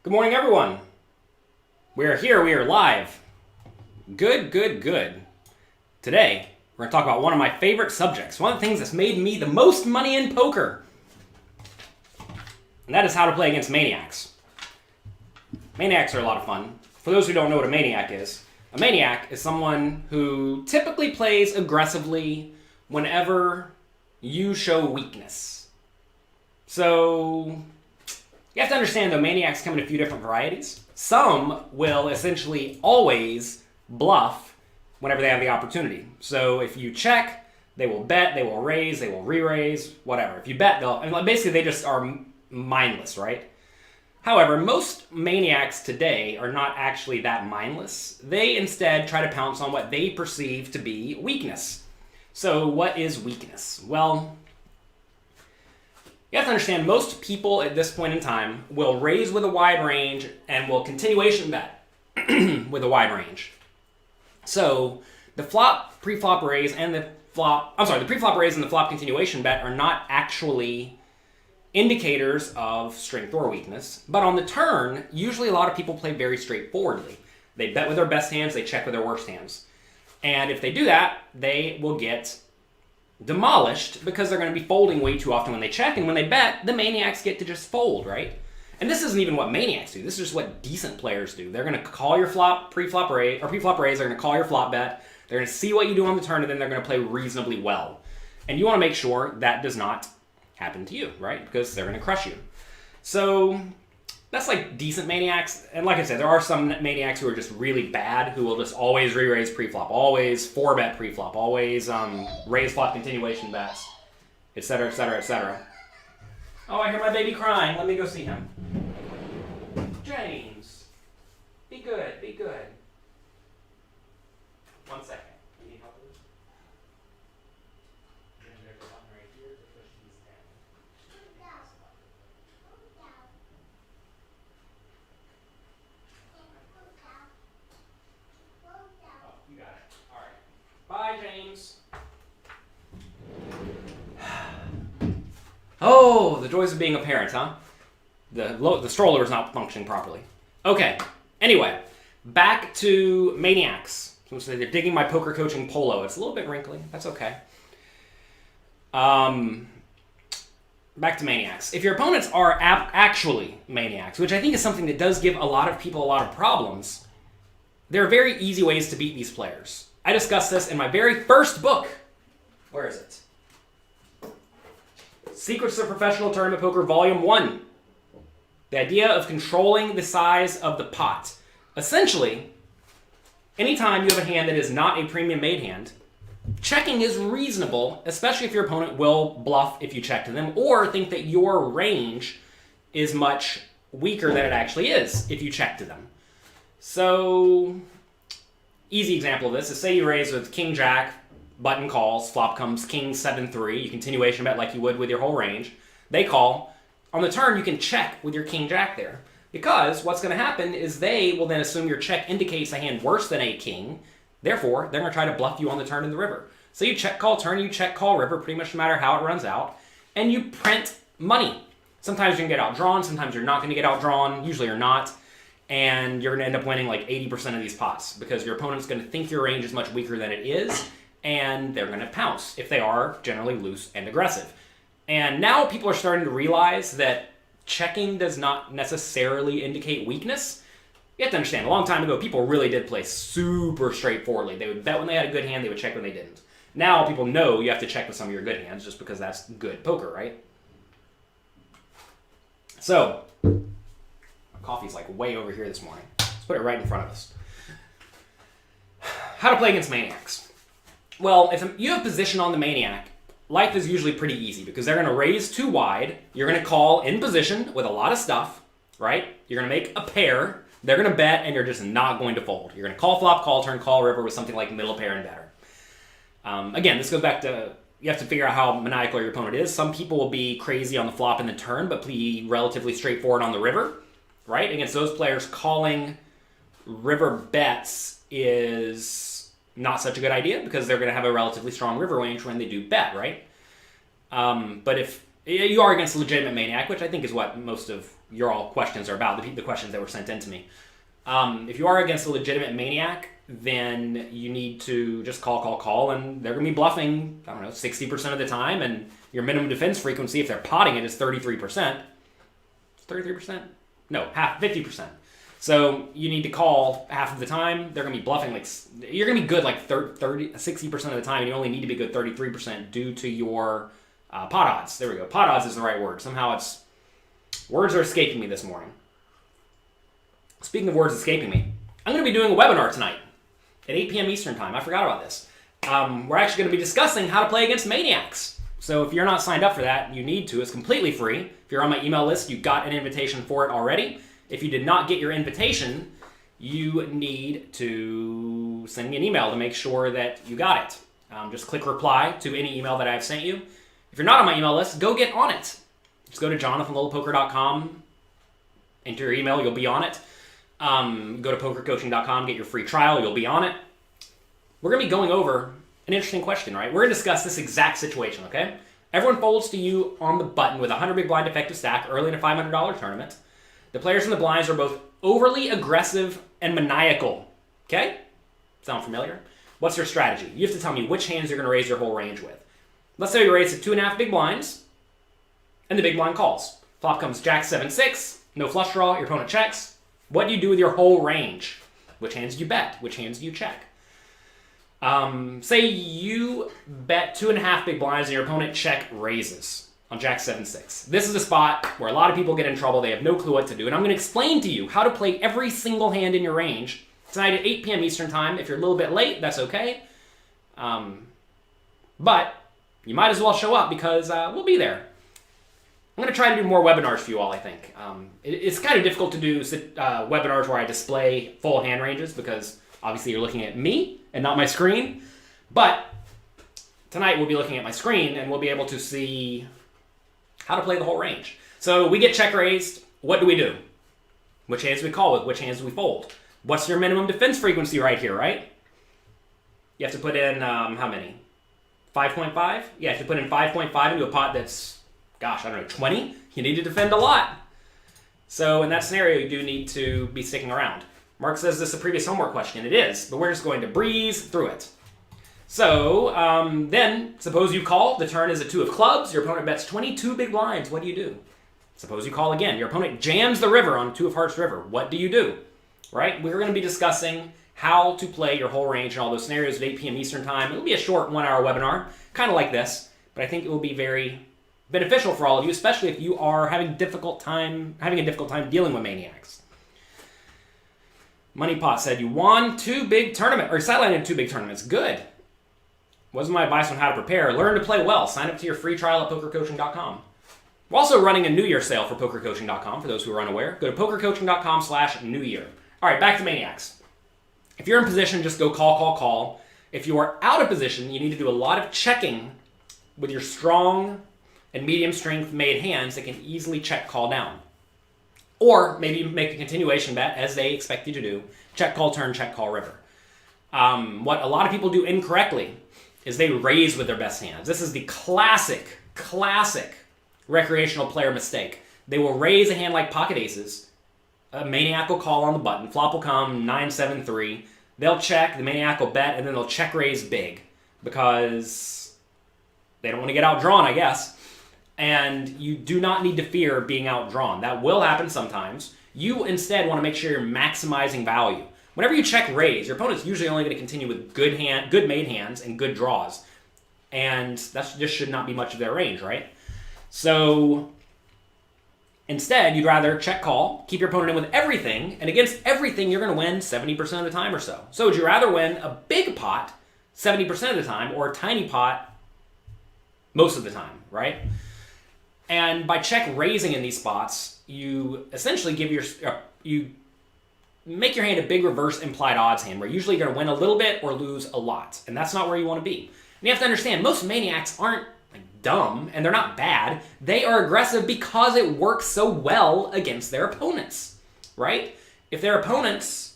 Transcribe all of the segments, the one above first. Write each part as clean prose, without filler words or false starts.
Good morning, everyone. We are here. We are live. Good. Today, we're going to talk about one of my favorite subjects. One of the things that's made me the most money in poker. And that is how to play against maniacs. Maniacs are a lot of fun. For those who don't know what a maniac is someone who typically plays aggressively whenever you show weakness. So you have to understand, though, maniacs come in a few different varieties. Some will essentially always bluff whenever they have the opportunity. So if you check, they will bet, they will raise, they will re-raise, whatever. If you bet, basically they just are mindless, right? However, most maniacs today are not actually that mindless. They instead try to pounce on what they perceive to be weakness. So what is weakness? Well, you have to understand, most people at this point in time will raise with a wide range and will continuation bet with a wide range. So the pre-flop raise and the pre-flop raise and the flop continuation bet are not actually indicators of strength or weakness. But on the turn, usually a lot of people play very straightforwardly. They bet with their best hands, they check with their worst hands. And if they do that, they will get demolished because they're going to be folding way too often when they check, and when they bet, the maniacs get to just fold, right? And this isn't even what maniacs do. This is just what decent players do. They're going to call your pre-flop raise. They're going to call your flop bet. They're going to see what you do on the turn, and then they're going to play reasonably well. And you want to make sure that does not happen to you, right? Because they're going to crush you. So that's like decent maniacs. And like I said, there are some maniacs who are just really bad, who will just always re-raise pre-flop, always 4-bet pre-flop, always raise flop continuation bets, etc., etc., etc. Oh, I hear my baby crying. Let me go see him. James, be good, be good. 1 second. You need help with this? You got it. All right. Bye, James. Oh, the joys of being a parent, huh? The stroller is not functioning properly. Okay. Anyway, back to maniacs. So they're digging my poker coaching polo. It's a little bit wrinkly. That's okay. Back to maniacs. If your opponents are actually maniacs, which I think is something that does give a lot of people a lot of problems, there are very easy ways to beat these players. I discussed this in my very first book. Where is it? Secrets of Professional Tournament Poker, Volume 1. The idea of controlling the size of the pot. Essentially, anytime you have a hand that is not a premium made hand, checking is reasonable, especially if your opponent will bluff if you check to them, or think that your range is much weaker than it actually is if you check to them. So, easy example of this is, say you raise with King Jack, button calls, flop comes King 7-3, you continuation bet like you would with your whole range. They call. On the turn, you can check with your King Jack there. Because what's going to happen is they will then assume your check indicates a hand worse than a king. Therefore, they're going to try to bluff you on the turn in the river. So you check, call, turn, you check, call, river, pretty much no matter how it runs out. And you print money. Sometimes you can get outdrawn, sometimes you're not going to get outdrawn, usually you're not. And you're going to end up winning like 80% of these pots because your opponent's going to think your range is much weaker than it is, and they're going to pounce if they are generally loose and aggressive. And now people are starting to realize that checking does not necessarily indicate weakness. You have to understand, a long time ago, people really did play super straightforwardly. They would bet when they had a good hand, they would check when they didn't. Now people know you have to check with some of your good hands just because that's good poker, right? So, coffee's like way over here this morning. Let's put it right in front of us. How to play against maniacs. Well, if you have position on the maniac, life is usually pretty easy because they're going to raise too wide. You're going to call in position with a lot of stuff, right? You're going to make a pair. They're going to bet, and you're just not going to fold. You're going to call flop, call turn, call river with something like middle pair and better. Again, this goes back to, you have to figure out how maniacal your opponent is. Some people will be crazy on the flop and the turn, but be relatively straightforward on the river, right? Against those players, calling river bets is not such a good idea because they're going to have a relatively strong river range when they do bet, right? But if You are against a legitimate maniac, which I think is what most of your all questions are about, the questions that were sent in to me. If you are against a legitimate maniac, then you need to just call, and they're going to be bluffing, 60% of the time, and your minimum defense frequency, if they're potting it, is 33%. 33%? No, 50%. So you need to call half of the time. They're going to be bluffing you're going to be good 60% of the time, and you only need to be good 33% due to your pot odds. There we go. Pot odds is the right word. Somehow words are escaping me this morning. Speaking of words escaping me, I'm going to be doing a webinar tonight at 8 p.m. Eastern Time. I forgot about this. We're actually going to be discussing how to play against maniacs. So if you're not signed up for that, you need to. It's completely free. If you're on my email list, you got an invitation for it already. If you did not get your invitation, you need to send me an email to make sure that you got it. Just click reply to any email that I've sent you. If you're not on my email list, go get on it. Just go to jonathanlittlepoker.com, enter your email, you'll be on it. Go to pokercoaching.com, get your free trial, you'll be on it. We're going to be going over an interesting question, right? We're going to discuss this exact situation, okay? Everyone folds to you on the button with a 100 big blind effective stack early in a $500 tournament. The players in the blinds are both overly aggressive and maniacal, okay? Sound familiar? What's your strategy? You have to tell me which hands you're going to raise your whole range with. Let's say you raise to 2.5 big blinds, and the big blind calls. Flop comes Jack 7-6, no flush draw, your opponent checks. What do you do with your whole range? Which hands do you bet? Which hands do you check? Say you bet 2.5 big blinds and your opponent check raises on Jack 7-6. This is a spot where a lot of people get in trouble. They have no clue what to do. And I'm going to explain to you how to play every single hand in your range tonight at 8 p.m. Eastern Time. If you're a little bit late, that's okay. But you might as well show up because we'll be there. I'm going to try to do more webinars for you all, I think. It's kind of difficult to do webinars where I display full hand ranges because obviously you're looking at me and not my screen. But tonight we'll be looking at my screen and we'll be able to see how to play the whole range. So we get check raised. What do we do? Which hands do we call with? Which hands do we fold? What's your minimum defense frequency right here, right? You have to put in, how many? 5.5? Yeah, you have to put in 5.5 into a pot that's, 20? You need to defend a lot. So in that scenario, you do need to be sticking around. Mark says this is a previous homework question. It is, but we're just going to breeze through it. So then, suppose you call. The turn is a 2 of clubs. Your opponent bets 22 big blinds. What do you do? Suppose you call again. Your opponent jams the river on 2 of hearts river. What do you do? Right? We're going to be discussing how to play your whole range in all those scenarios at 8 p.m. Eastern Time. It'll be a short 1-hour webinar, kind of like this, but I think it will be very beneficial for all of you, especially if you are having a difficult time dealing with maniacs. Moneypot said you won 2 big tournaments, or sidelined in 2 big tournaments. Good. Wasn't my advice on how to prepare. Learn to play well. Sign up to your free trial at pokercoaching.com. We're also running a New Year sale for pokercoaching.com, for those who are unaware. Go to pokercoaching.com/New Year. All right, back to maniacs. If you're in position, just go call. If you are out of position, you need to do a lot of checking with your strong and medium strength made hands that can easily check call down. Or maybe make a continuation bet, as they expect you to do. Check call turn, check call river. What a lot of people do incorrectly is they raise with their best hands. This is the classic recreational player mistake. They will raise a hand like pocket aces. A maniac will call on the button. Flop will come 9-7-3. They'll check, the maniac will bet, and then they'll check raise big because they don't want to get outdrawn, I guess. And you do not need to fear being outdrawn. That will happen sometimes. You instead want to make sure you're maximizing value. Whenever you check raise, your opponent's usually only going to continue with good made hands and good draws. And that just should not be much of their range, right? So instead, you'd rather check call, keep your opponent in with everything, and against everything, you're going to win 70% of the time or so. So would you rather win a big pot 70% of the time or a tiny pot most of the time, right? And by check raising in these spots, you essentially you make your hand a big reverse implied odds hand where usually you're going to win a little bit or lose a lot. And that's not where you want to be. And you have to understand, most maniacs aren't dumb and they're not bad. They are aggressive because it works so well against their opponents, right? If their opponents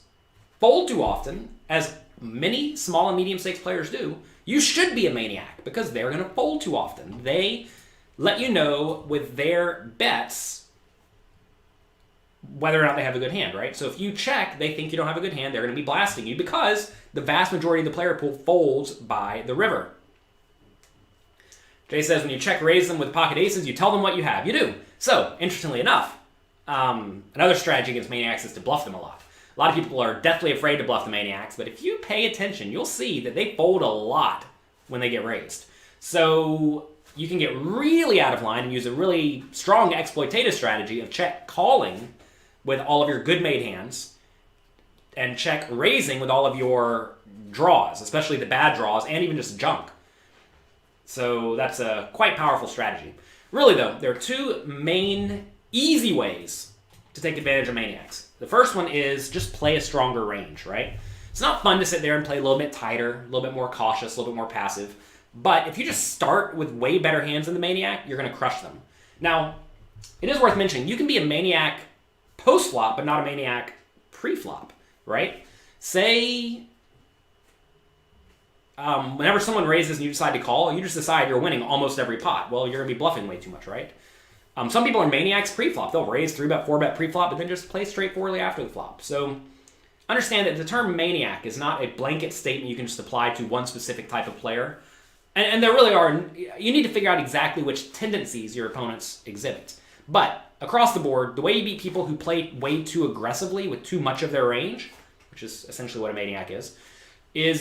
fold too often, as many small and medium stakes players do, you should be a maniac because they're going to fold too often. They let you know with their bets whether or not they have a good hand, right? So if you check, they think you don't have a good hand, they're going to be blasting you because the vast majority of the player pool folds by the river. Jay says, when you check raise them with pocket aces, you tell them what you have. You do. So, interestingly enough, another strategy against Maniacs is to bluff them a lot. A lot of people are deathly afraid to bluff the Maniacs, but if you pay attention, you'll see that they fold a lot when they get raised. So you can get really out of line and use a really strong exploitative strategy of check calling with all of your good made hands and check raising with all of your draws, especially the bad draws and even just junk. So that's a quite powerful strategy. Really though, there are two main easy ways to take advantage of Maniacs. The first one is just play a stronger range, right? It's not fun to sit there and play a little bit tighter, a little bit more cautious, a little bit more passive. But if you just start with way better hands than the Maniac, you're going to crush them. Now, it is worth mentioning, you can be a Maniac post-flop, but not a Maniac pre-flop, right? Say, whenever someone raises and you decide to call, you just decide you're winning almost every pot. Well, you're going to be bluffing way too much, right? Some people are Maniacs pre-flop. They'll raise 3-bet, 4-bet pre-flop, but then just play straightforwardly after the flop. So understand that the term Maniac is not a blanket statement you can just apply to one specific type of player. And there really are, you need to figure out exactly which tendencies your opponents exhibit. But across the board, the way you beat people who play way too aggressively with too much of their range, which is essentially what a Maniac is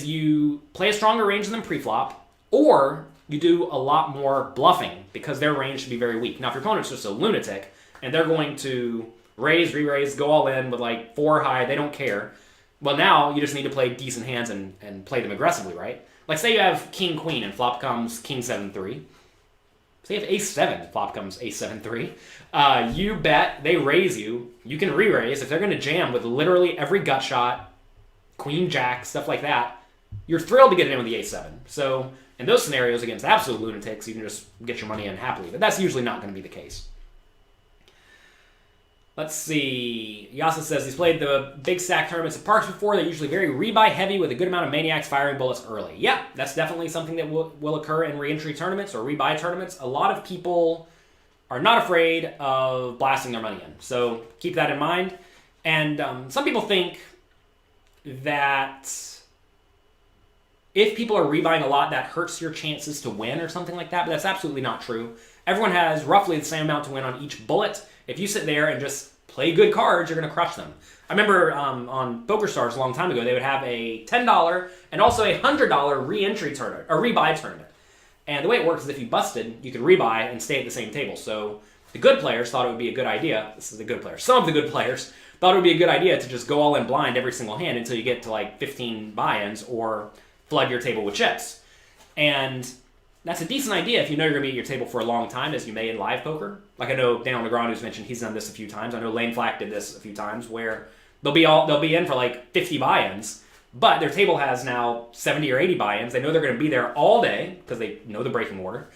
you play a stronger range than them pre-flop, or you do a lot more bluffing because their range should be very weak. Now, if your opponent's just a lunatic and they're going to raise, re-raise, go all in with like 4 high, they don't care. Well, now you just need to play decent hands and play them aggressively, right? Like say you have king, queen, and flop comes king, 7, 3. Say you have ace, 7, flop comes ace, 7, 3. You bet, they raise you. You can re-raise. If they're going to jam with literally every gut shot, queen, jack, stuff like that, you're thrilled to get it in with the ace, 7. So in those scenarios against absolute lunatics, you can just get your money in happily. But that's usually not going to be the case. Let's see. Yasa says he's played the big stack tournaments at parks before. They're usually very rebuy heavy with a good amount of Maniacs firing bullets early. Yeah, that's definitely something that will occur in re-entry tournaments or rebuy tournaments. A lot of people are not afraid of blasting their money in. So keep that in mind. And some people think that if people are rebuying a lot, that hurts your chances to win or something like that. But that's absolutely not true. Everyone has roughly the same amount to win on each bullet. If you sit there and just play good cards, you're going to crush them. I remember on PokerStars a long time ago, they would have a $10 and also a $100 re-entry tournament, or rebuy tournament. And the way it works is if you busted, you could rebuy and stay at the same table. So the good players thought it would be a good idea. This is the good players. Some of the good players thought it would be a good idea to just go all in blind every single hand until you get to like 15 buy-ins or flood your table with chips. And that's a decent idea if you know you're going to be at your table for a long time, as you may in live poker. Like I know Daniel Negreanu's mentioned he's done this a few times. I know Lane Flack did this a few times, where they'll be in for like 50 buy-ins, but their table has now 70 or 80 buy-ins. They know they're going to be there all day because they know the breaking order,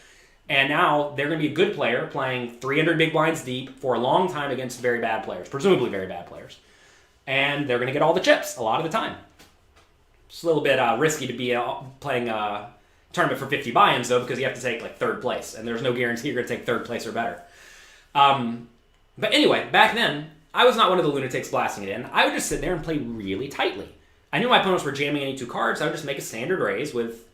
and now they're going to be a good player playing 300 big blinds deep for a long time against very bad players, presumably very bad players, and they're going to get all the chips a lot of the time. It's a little bit risky to be playing tournament for 50 buy-ins though, because you have to take like 3rd place, and there's no guarantee you're going to take 3rd place or better. But anyway, back then, I was not one of the lunatics blasting it in. I would just sit there and play really tightly. I knew my opponents were jamming any 2 cards, so I would just make a standard raise with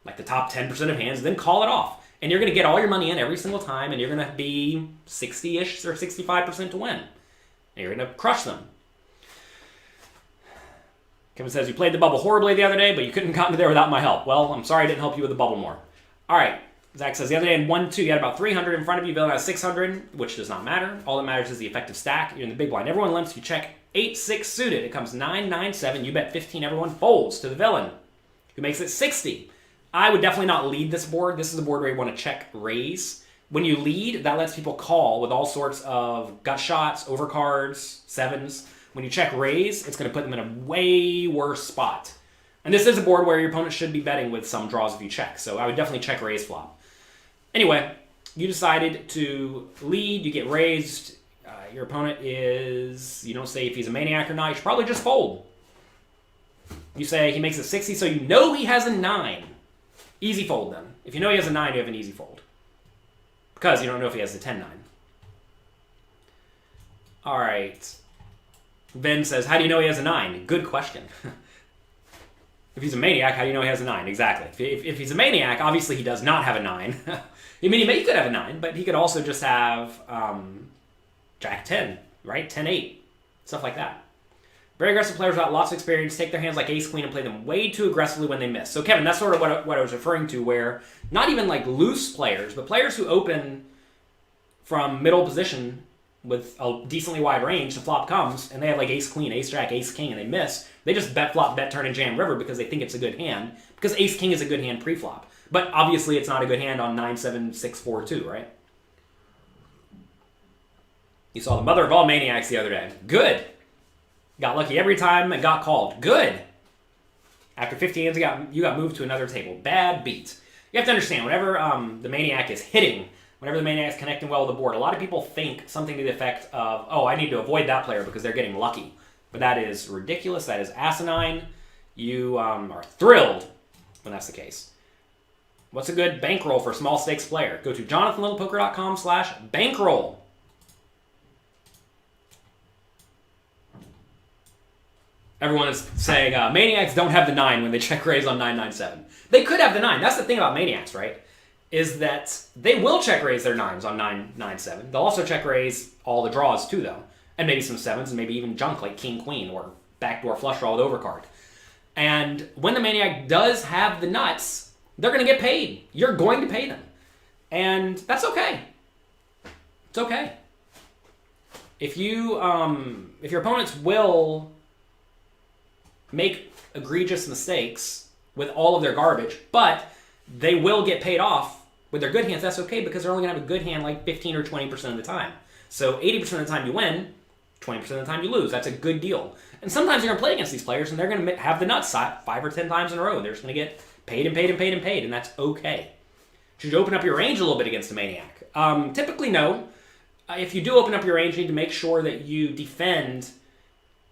like the top 10% of hands, and then call it off. And you're going to get all your money in every single time, and you're going to be 60-ish or 65% to win. And you're going to crush them. Kevin says, you played the bubble horribly the other day, but you couldn't have gotten to there without my help. Well, I'm sorry I didn't help you with the bubble more. All right. Zach says, the other day in 1-2, you had about 300 in front of you. Villain has 600, which does not matter. All that matters is the effective stack. You're in the big blind. Everyone limps. You check 8-6 suited. It comes 9-9-7. You bet 15. Everyone folds to the villain, who makes it 60. I would definitely not lead this board. This is the board where you want to check raise. When you lead, that lets people call with all sorts of gut shots, overcards, 7s. When you check raise, it's going to put them in a way worse spot. And this is a board where your opponent should be betting with some draws if you check. So I would definitely check raise flop. Anyway, you decided to lead. You get raised. Your opponent is, you don't say if he's a Maniac or not. You should probably just fold. You say he makes it 60, so you know he has a 9. Easy fold then. If you know he has a 9, you have an easy fold. because you don't know if he has the 10-9. All right. Ben says, how do you know he has a 9? Good question. If he's a maniac, how do you know he has a 9? Exactly. If he's a maniac, obviously he does not have a 9. I mean, he could have a 9, but he could also just have Jack 10, right? 10-8, stuff like that. Very aggressive players without lots of experience take their hands like ace queen and play them way too aggressively when they miss. So Kevin, that's sort of what I was referring to, where not even like loose players, but players who open from middle position with a decently wide range, the flop comes, and they have like ace queen, ace jack, ace king, and they miss. They just bet flop, bet turn, and jam river because they think it's a good hand, because ace king is a good hand pre-flop. But obviously it's not a good hand on 9-7-6-4-2, right? You saw the mother of all maniacs the other day. Good. Got lucky every time and got called. Good. After 50 hands, you got moved to another table. Bad beat. You have to understand, whenever the maniac is hitting, whenever the maniac is connecting well with the board, a lot of people think something to the effect of, oh, I need to avoid that player because they're getting lucky. But that is ridiculous. That is asinine. You are thrilled when that's the case. What's a good bankroll for a small stakes player? Go to jonathanlittlepoker.com/bankroll. Everyone is saying maniacs don't have the 9 when they check raise on 9-9-7. They could have the 9. That's the thing about maniacs, right? Is that they will check raise their 9s on 9-9-7. They'll also check raise all the draws too, though. And maybe some 7s and maybe even junk like king, queen, or backdoor flush draw with overcard. And when the maniac does have the nuts, they're going to get paid. You're going to pay them. And that's okay. It's okay. If your opponents will make egregious mistakes with all of their garbage, but they will get paid off with their good hands, that's okay, because they're only going to have a good hand like 15 or 20% of the time. So 80% of the time you win, 20% of the time you lose. That's a good deal. And sometimes you're going to play against these players and they're going to have the nuts 5 or 10 times in a row. They're just going to get paid and paid and paid and paid, and that's okay. Should you open up your range a little bit against a maniac? Typically, no. If you do open up your range, you need to make sure that you defend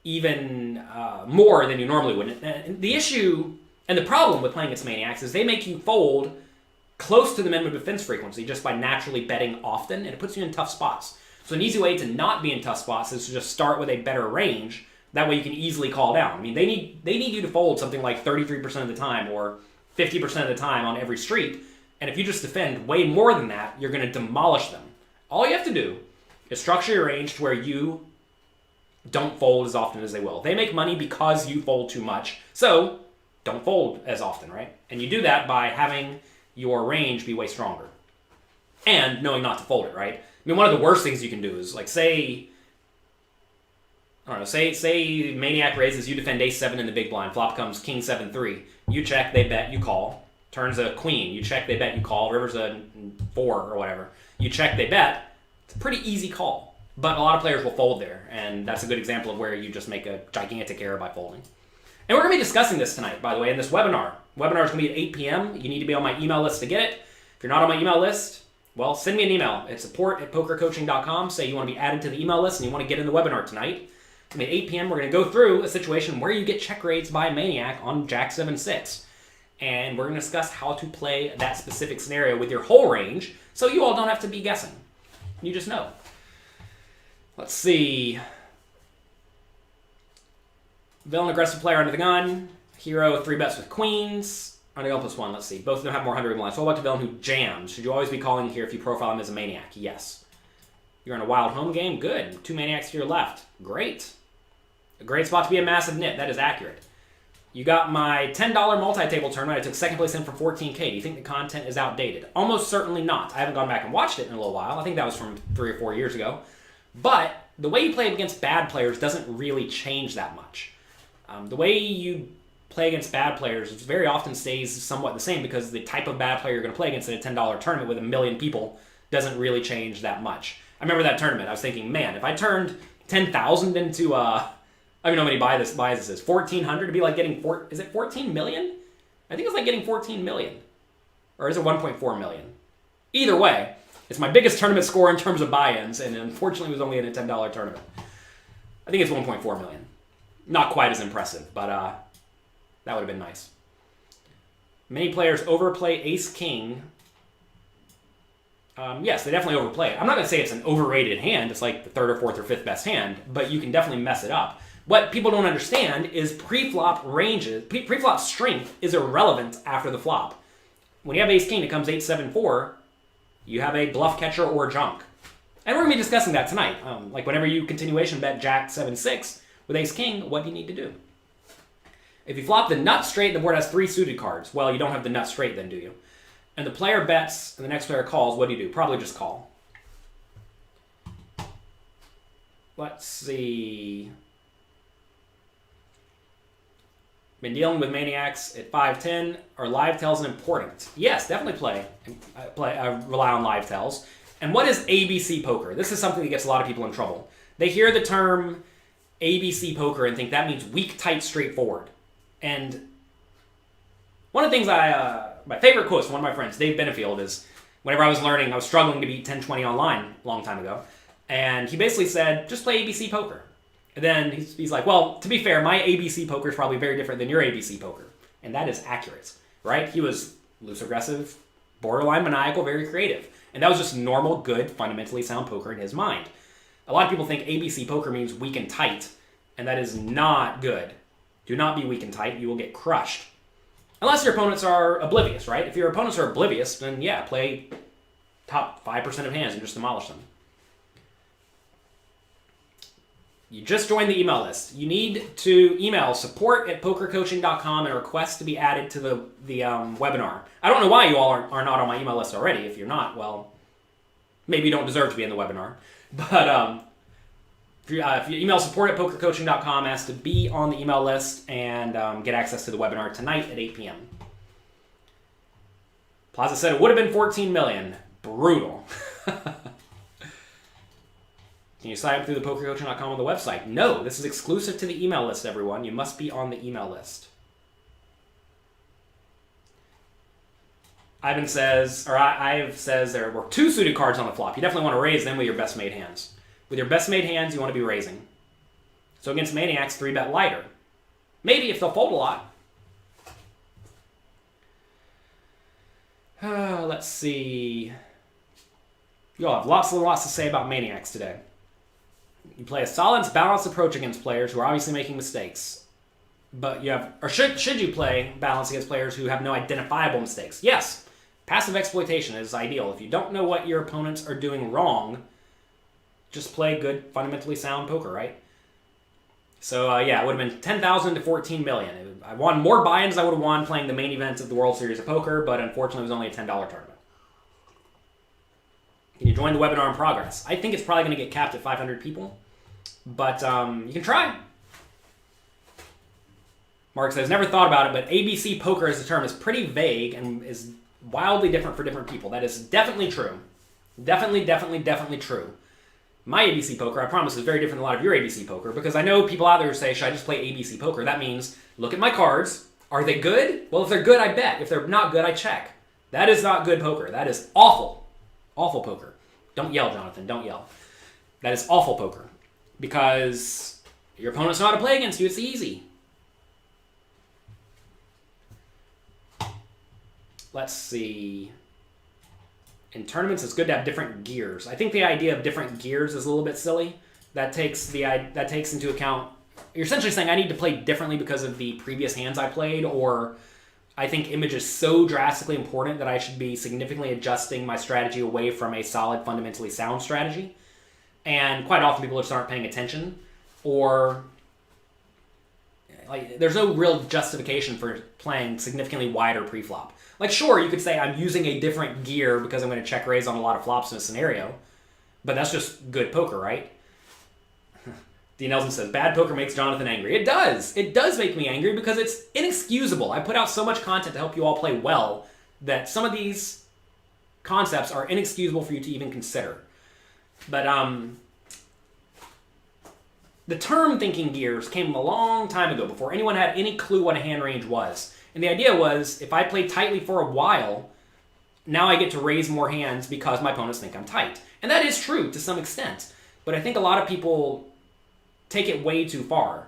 even more than you normally would. And the issue and the problem with playing against maniacs is they make you fold close to the minimum defense frequency just by naturally betting often, and it puts you in tough spots. So an easy way to not be in tough spots is to just start with a better range. That way you can easily call down. I mean, they need you to fold something like 33% of the time or 50% of the time on every street. And if you just defend way more than that, you're going to demolish them. All you have to do is structure your range to where you don't fold as often as they will. They make money because you fold too much. So don't fold as often, right? And you do that by having your range be way stronger and knowing not to fold it, right? I mean, one of the worst things you can do is, like, say maniac raises, you defend ace-7 in the big blind, flop comes king 7-3, you check, they bet, you call, turns a queen, you check, they bet, you call, river's a 4 or whatever, you check, they bet. It's a pretty easy call, but a lot of players will fold there, and that's a good example of where you just make a gigantic error by folding. And we're going to be discussing this tonight, by the way, in this webinar. Webinar is going to be at 8 p.m. You need to be on my email list to get it. If you're not on my email list, well, send me an email. It's support@pokercoaching.com. Say you want to be added to the email list and you want to get in the webinar tonight. It's going to be at 8 p.m. We're going to go through a situation where you get check raised by a maniac on Jack 7-6. And we're going to discuss how to play that specific scenario with your whole range so you all don't have to be guessing. You just know. Let's see. Villain aggressive player under the gun. Hero 3 bets with queens. Under the +1, let's see. Both of them have more 100 blinds. So what about the villain who jams? Should you always be calling here if you profile him as a maniac? Yes. You're in a wild home game? Good. 2 maniacs to your left. Great. A great spot to be a massive nit. That is accurate. You got my $10 multi-table tournament. I took second place in for $14K. Do you think the content is outdated? Almost certainly not. I haven't gone back and watched it in a little while. I think that was from 3 or 4 years ago. But the way you play against bad players doesn't really change that much. The way you play against bad players very often stays somewhat the same because the type of bad player you're going to play against in a $10 tournament with 1 million people doesn't really change that much. I remember that tournament. I was thinking, man, if I turned 10,000 into, I don't know how many buys this is, 1,400, it'd be like getting, is it 14 million? I think it's like getting 14 million. Or is it 1.4 million? Either way, it's my biggest tournament score in terms of buy-ins, and unfortunately it was only in a $10 tournament. I think it's 1.4 million. Not quite as impressive, but that would have been nice. Many players overplay ace-king yes, they definitely overplay it. I'm not going to say it's an overrated hand. It's like the third or fourth or fifth best hand, but you can definitely mess it up. What people don't understand is preflop ranges. Preflop strength is irrelevant after the flop. When you have ace-king, it comes 8-7-4. You have a bluff catcher or junk. And we're going to be discussing that tonight. Like whenever you continuation bet Jack 7-6 with ace-king, what do you need to do? If you flop the nut straight, the board has 3 suited cards. Well, you don't have the nut straight then, do you? And the player bets and the next player calls, what do? Probably just call. Let's see. Been dealing with Maniacs at 5-10. Are live tells important? Yes, definitely play. Rely on live tells. And what is ABC poker? This is something that gets a lot of people in trouble. They hear the term ABC poker and think that means weak, tight, straightforward. And one of the things my favorite quotes from one of my friends, Dave Benefield, is whenever I was learning, I was struggling to beat 10-20 online a long time ago. And he basically said, just play ABC poker. And then he's like, well, to be fair, my ABC poker is probably very different than your ABC poker. And that is accurate, right? He was loose aggressive, borderline maniacal, very creative. And that was just normal, good, fundamentally sound poker in his mind. A lot of people think ABC poker means weak and tight, and that is not good. Do not be weak and tight. You will get crushed. Unless your opponents are oblivious, right? If your opponents are oblivious, then yeah, play top 5% of hands and just demolish them. You just joined the email list. You need to email support@pokercoaching.com and request to be added to the webinar. I don't know why you all are not on my email list already. If you're not, well, maybe you don't deserve to be in the webinar. But if you email support@pokercoaching.com, ask to be on the email list and get access to the webinar tonight at 8 p.m. Plaza said it would have been 14 million. Brutal. Can you sign up through the pokercoaching.com on the website? No, this is exclusive to the email list, everyone. You must be on the email list. Ivan says there were 2 suited cards on the flop. You definitely want to raise them with your best made hands. With your best made hands, you want to be raising. So against Maniacs, 3-bet lighter. Maybe if they'll fold a lot. Let's see. You all have lots and lots to say about Maniacs today. You play a solid, balanced approach against players who are obviously making mistakes. But you have, or should you play balance against players who have no identifiable mistakes? Yes, passive exploitation is ideal. If you don't know what your opponents are doing wrong, just play good, fundamentally sound poker, right? So yeah, it would have been 10,000 to 14 million. I won more buy-ins than I would have won playing the main events of the World Series of Poker, but unfortunately it was only a $10 tournament. Can you join the webinar in progress? I think it's probably going to get capped at 500 people, but you can try. Mark says, never thought about it, but ABC poker as a term is pretty vague and is wildly different for different people. That is definitely true. Definitely true. My ABC poker, I promise, is very different than a lot of your ABC poker, because I know people out there who say, should I just play ABC poker? That means, look at my cards. Are they good? Well, if they're good, I bet. If they're not good, I check. That is not good poker. That is awful. Awful poker. Don't yell, Jonathan. Don't yell. That is awful poker. Because your opponents know how to play against you. It's easy. Let's see. In tournaments, it's good to have different gears. I think the idea of different gears is a little bit silly. That takes into account, you're essentially saying I need to play differently because of the previous hands I played, or I think image is so drastically important that I should be significantly adjusting my strategy away from a solid, fundamentally sound strategy. And quite often people just aren't paying attention, or like there's no real justification for playing significantly wider pre-flop. Like, sure, you could say I'm using a different gear because I'm going to check raise on a lot of flops in a scenario, but that's just good poker, right? D. Nelson says, bad poker makes Jonathan angry. It does. It does make me angry because it's inexcusable. I put out so much content to help you all play well that some of these concepts are inexcusable for you to even consider. But the term thinking gears came a long time ago before anyone had any clue what a hand range was. And the idea was, if I play tightly for a while, now I get to raise more hands because my opponents think I'm tight. And that is true to some extent. But I think a lot of people take it way too far.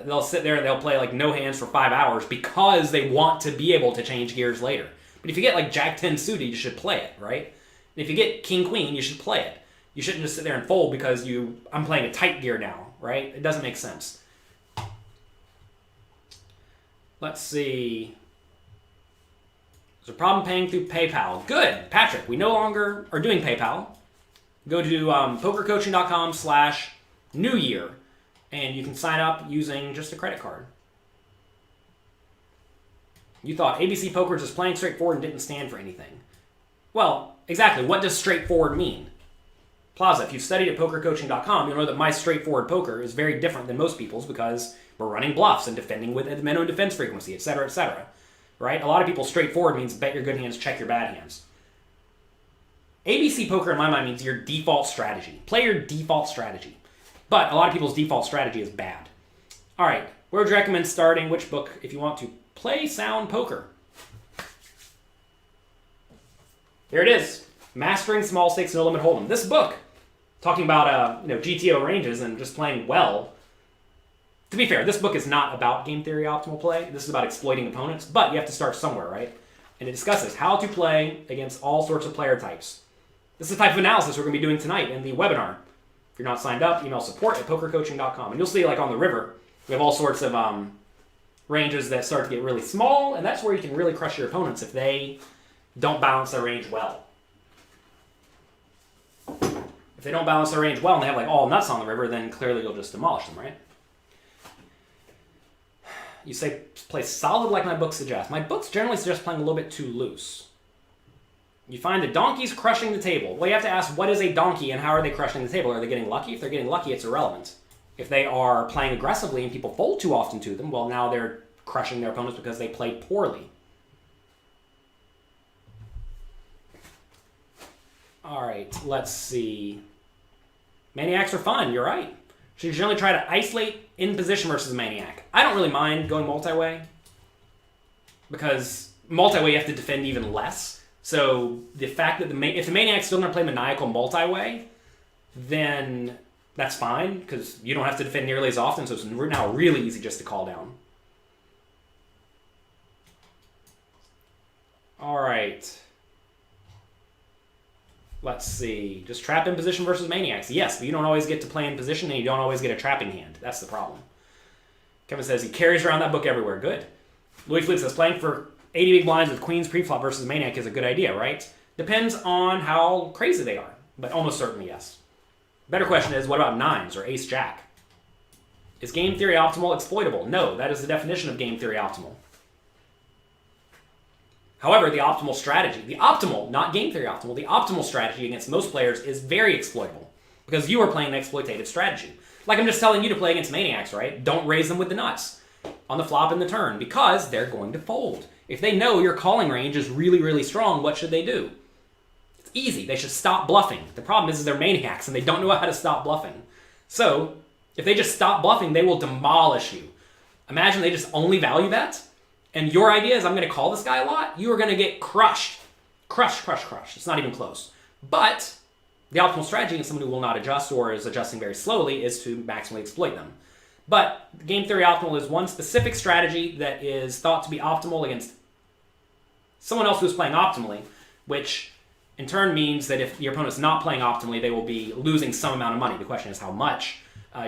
They'll sit there and they'll play like no hands for 5 hours because they want to be able to change gears later. But if you get like Jack 10 suited, you should play it, right? If you get king, queen, you should play it. You shouldn't just sit there and fold because I'm playing a tight gear now, right? It doesn't make sense. Let's see. There's a problem paying through PayPal. Good, Patrick. We no longer are doing PayPal. Go to pokercoaching.com/New Year, and you can sign up using just a credit card. You thought ABC Poker was just playing straightforward and didn't stand for anything. Well, exactly. What does straightforward mean? Plaza, if you've studied at pokercoaching.com, you'll know that my straightforward poker is very different than most people's because we're running bluffs and defending with a minimum defense frequency, etc., right? A lot of people straightforward means bet your good hands, check your bad hands. ABC Poker, in my mind, means your default strategy. Play your default strategy. But a lot of people's default strategy is bad. All right, where would you recommend starting which book if you want to play sound poker? Here it is, Mastering Small Stakes No Limit Hold'em. This book, talking about GTO ranges and just playing well. To be fair, this book is not about game theory optimal play. This is about exploiting opponents, but you have to start somewhere, right? And it discusses how to play against all sorts of player types. This is the type of analysis we're going to be doing tonight in the webinar. If you're not signed up, email support@pokercoaching.com. And you'll see, like on the river, we have all sorts of ranges that start to get really small, and that's where you can really crush your opponents if they don't balance their range well. If they don't balance their range well and they have like all nuts on the river, then clearly you'll just demolish them, right? You say play solid like my books suggest. My books generally suggest playing a little bit too loose. You find the donkeys crushing the table. Well, you have to ask, what is a donkey and how are they crushing the table? Are they getting lucky? If they're getting lucky, it's irrelevant. If they are playing aggressively and people fold too often to them, well, now they're crushing their opponents because they play poorly. All right, let's see. Maniacs are fun, you're right. So you generally try to isolate in position versus Maniac. I don't really mind going multi-way because multi-way you have to defend even less. So the fact that if the Maniac's still going to play maniacal multi-way, then that's fine because you don't have to defend nearly as often, so it's now really easy just to call down. All right. Let's see. Just trap in position versus Maniacs. Yes, but you don't always get to play in position and you don't always get a trapping hand. That's the problem. Kevin says he carries around that book everywhere. Good. Louis Philippe says playing for 80 big blinds with Queen's Preflop versus Maniac is a good idea, right? Depends on how crazy they are, but almost certainly yes. Better question is, what about nines or ace-jack? Is game theory optimal exploitable? No, that is the definition of game theory optimal. However, the optimal strategy, the optimal, not game theory optimal, the optimal strategy against most players is very exploitable because you are playing an exploitative strategy. Like I'm just telling you to play against Maniacs, right? Don't raise them with the nuts on the flop and the turn because they're going to fold. If they know your calling range is really, really strong, what should they do? It's easy. They should stop bluffing. The problem is they're Maniacs and they don't know how to stop bluffing. So if they just stop bluffing, they will demolish you. Imagine they just only value bet. And your idea is I'm going to call this guy a lot. You are going to get crushed. Crushed, crushed, crushed. It's not even close. But the optimal strategy against someone who will not adjust or is adjusting very slowly is to maximally exploit them. But game theory optimal is one specific strategy that is thought to be optimal against someone else who's playing optimally, which in turn means that if your opponent's not playing optimally, they will be losing some amount of money. The question is how much.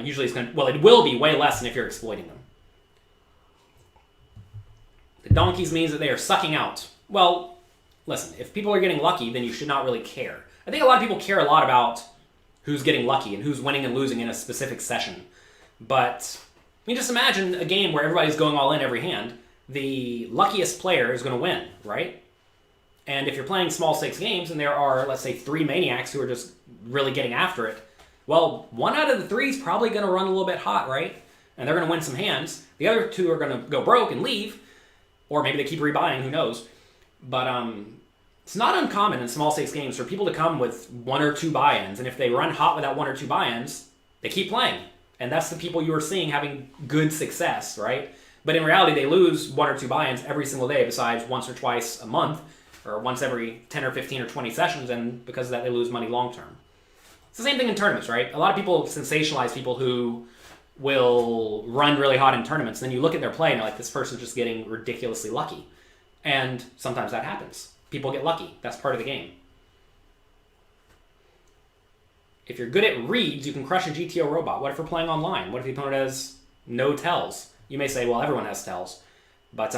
Usually it's going to, well, it will be way less than if you're exploiting them. The donkeys means that they are sucking out. Well, listen, if people are getting lucky, then you should not really care. I think a lot of people care a lot about who's getting lucky and who's winning and losing in a specific session. But I mean, just imagine a game where everybody's going all in every hand. The luckiest player is going to win, right? And if you're playing small stakes games and there are, let's say, 3 Maniacs who are just really getting after it, well, 1 out of the 3 is probably going to run a little bit hot, right? And they're going to win some hands. The other 2 are going to go broke and leave. Or maybe they keep rebuying, who knows. But it's not uncommon in small stakes games for people to come with 1 or 2 buy-ins. And if they run hot with that 1 or 2 buy-ins, they keep playing. And that's the people you are seeing having good success, right? But in reality, they lose 1 or 2 buy-ins every single day besides once or twice a month or once every 10 or 15 or 20 sessions. And because of that, they lose money long-term. It's the same thing in tournaments, right? A lot of people sensationalize people who will run really hot in tournaments. Then you look at their play and you're like, this person's just getting ridiculously lucky. And sometimes that happens. People get lucky. That's part of the game. if you're good at reads, you can crush a GTO robot. What if we're playing online? What if the opponent has no tells? You may say, well, everyone has tells. But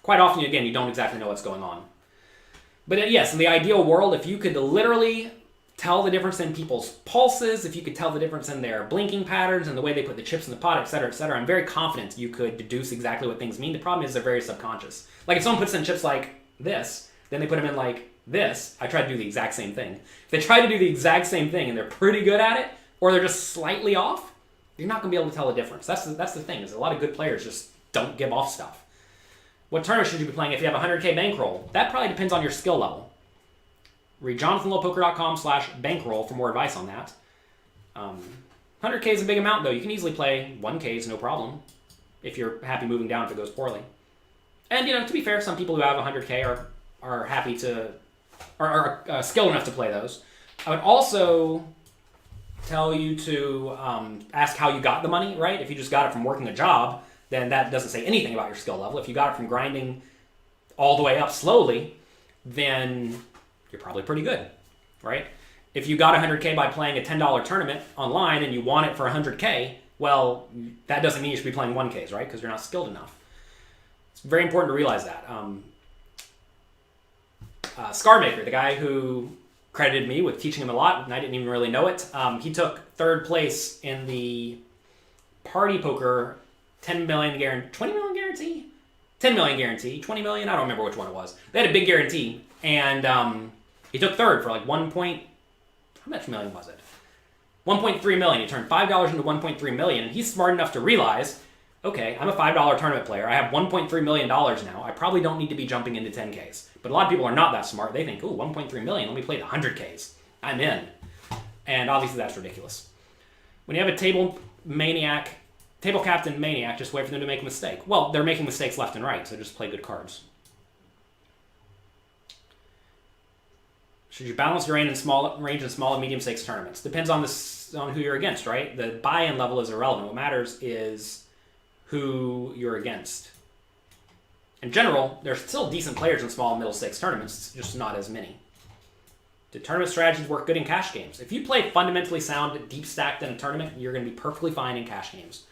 quite often, again, you don't exactly know what's going on. But yes, in the ideal world, if you could literally tell the difference in people's pulses, if you could tell the difference in their blinking patterns and the way they put the chips in the pot, etc., I'm very confident you could deduce exactly what things mean. The problem is they're very subconscious. Like if someone puts in chips like this, then they put them in like this, I try to do the exact same thing. If they try to do the exact same thing and they're pretty good at it, or they're just slightly off, you're not going to be able to tell the difference. That's the thing, is a lot of good players just don't give off stuff. What tournament should you be playing if you have a 100K bankroll? That probably depends on your skill level. Read jonathanlowpoker.com/bankroll for more advice on that. 100K is a big amount, though. You can easily play 1Ks, no problem, if you're happy moving down if it goes poorly. And, to be fair, some people who have 100K are happy to, are skilled enough to play those. I would also tell you to ask how you got the money, right? If you just got it from working a job, then that doesn't say anything about your skill level. If you got it from grinding all the way up slowly, then you're probably pretty good, right? If you got 100K by playing a $10 tournament online and you want it for 100K, well, that doesn't mean you should be playing 1Ks, right? Because you're not skilled enough. It's very important to realize that. Scarmaker, the guy who credited me with teaching him a lot, and I didn't even really know it, he took third place in the Party Poker 10 million guarantee, 20 million guarantee? 10 million guarantee, 20 million? I don't remember which one it was. They had a big guarantee, and he took third for like how much million was it? 1.3 million. He turned $5 into 1.3 million, and he's smart enough to realize, okay, I'm a $5 tournament player. I have $1.3 million now. I probably don't need to be jumping into 10Ks. But a lot of people are not that smart. They think, ooh, 1.3 million, let me play the 100Ks. I'm in. And obviously that's ridiculous. When you have a table captain maniac, just wait for them to make a mistake. Well, they're making mistakes left and right, so just play good cards. Should you balance your range in small and medium stakes tournaments? Depends on who you're against, right? The buy-in level is irrelevant. What matters is who you're against. In general, there's still decent players in small and middle stakes tournaments, just not as many. Do tournament strategies work good in cash games? If you play fundamentally sound, deep stacked in a tournament, you're going to be perfectly fine in cash games.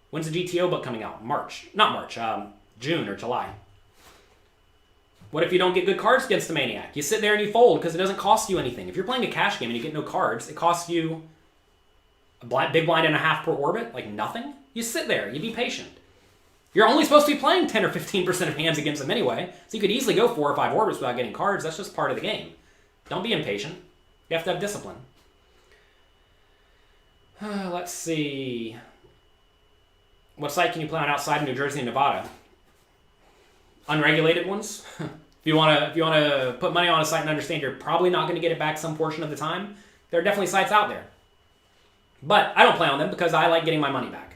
When's the GTO book coming out? June or July. What if you don't get good cards against the Maniac? You sit there and you fold because it doesn't cost you anything. If you're playing a cash game and you get no cards, it costs you a big blind and a half per orbit, like nothing. You sit there, you be patient. You're only supposed to be playing 10 or 15% of hands against them anyway, so you could easily go 4 or 5 orbits without getting cards. That's just part of the game. Don't be impatient. You have to have discipline. Let's see. What site can you play on outside of New Jersey and Nevada? Unregulated ones. If you want to put money on a site and understand you're probably not going to get it back some portion of the time, there are definitely sites out there. But I don't play on them because I like getting my money back.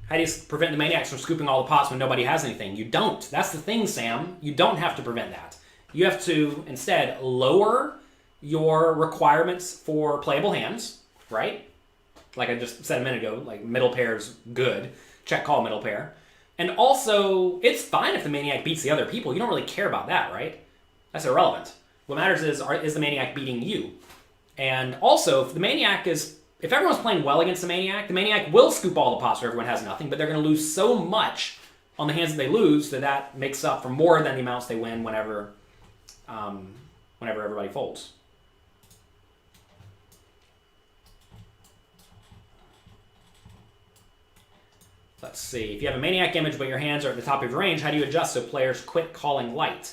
How do you prevent the Maniacs from scooping all the pots when nobody has anything? You don't. That's the thing, Sam. You don't have to prevent that. You have to, instead, lower your requirements for playable hands, right? Like I just said a minute ago, like middle pair's good. Check call middle pair. And also, it's fine if the Maniac beats the other people. You don't really care about that, right? That's irrelevant. What matters is the Maniac beating you? And also, if everyone's playing well against the Maniac will scoop all the pots where everyone has nothing, but they're going to lose so much on the hands that they lose that makes up for more than the amounts they win whenever everybody folds. Let's see. If you have a Maniac image but your hands are at the top of your range, how do you adjust so players quit calling light?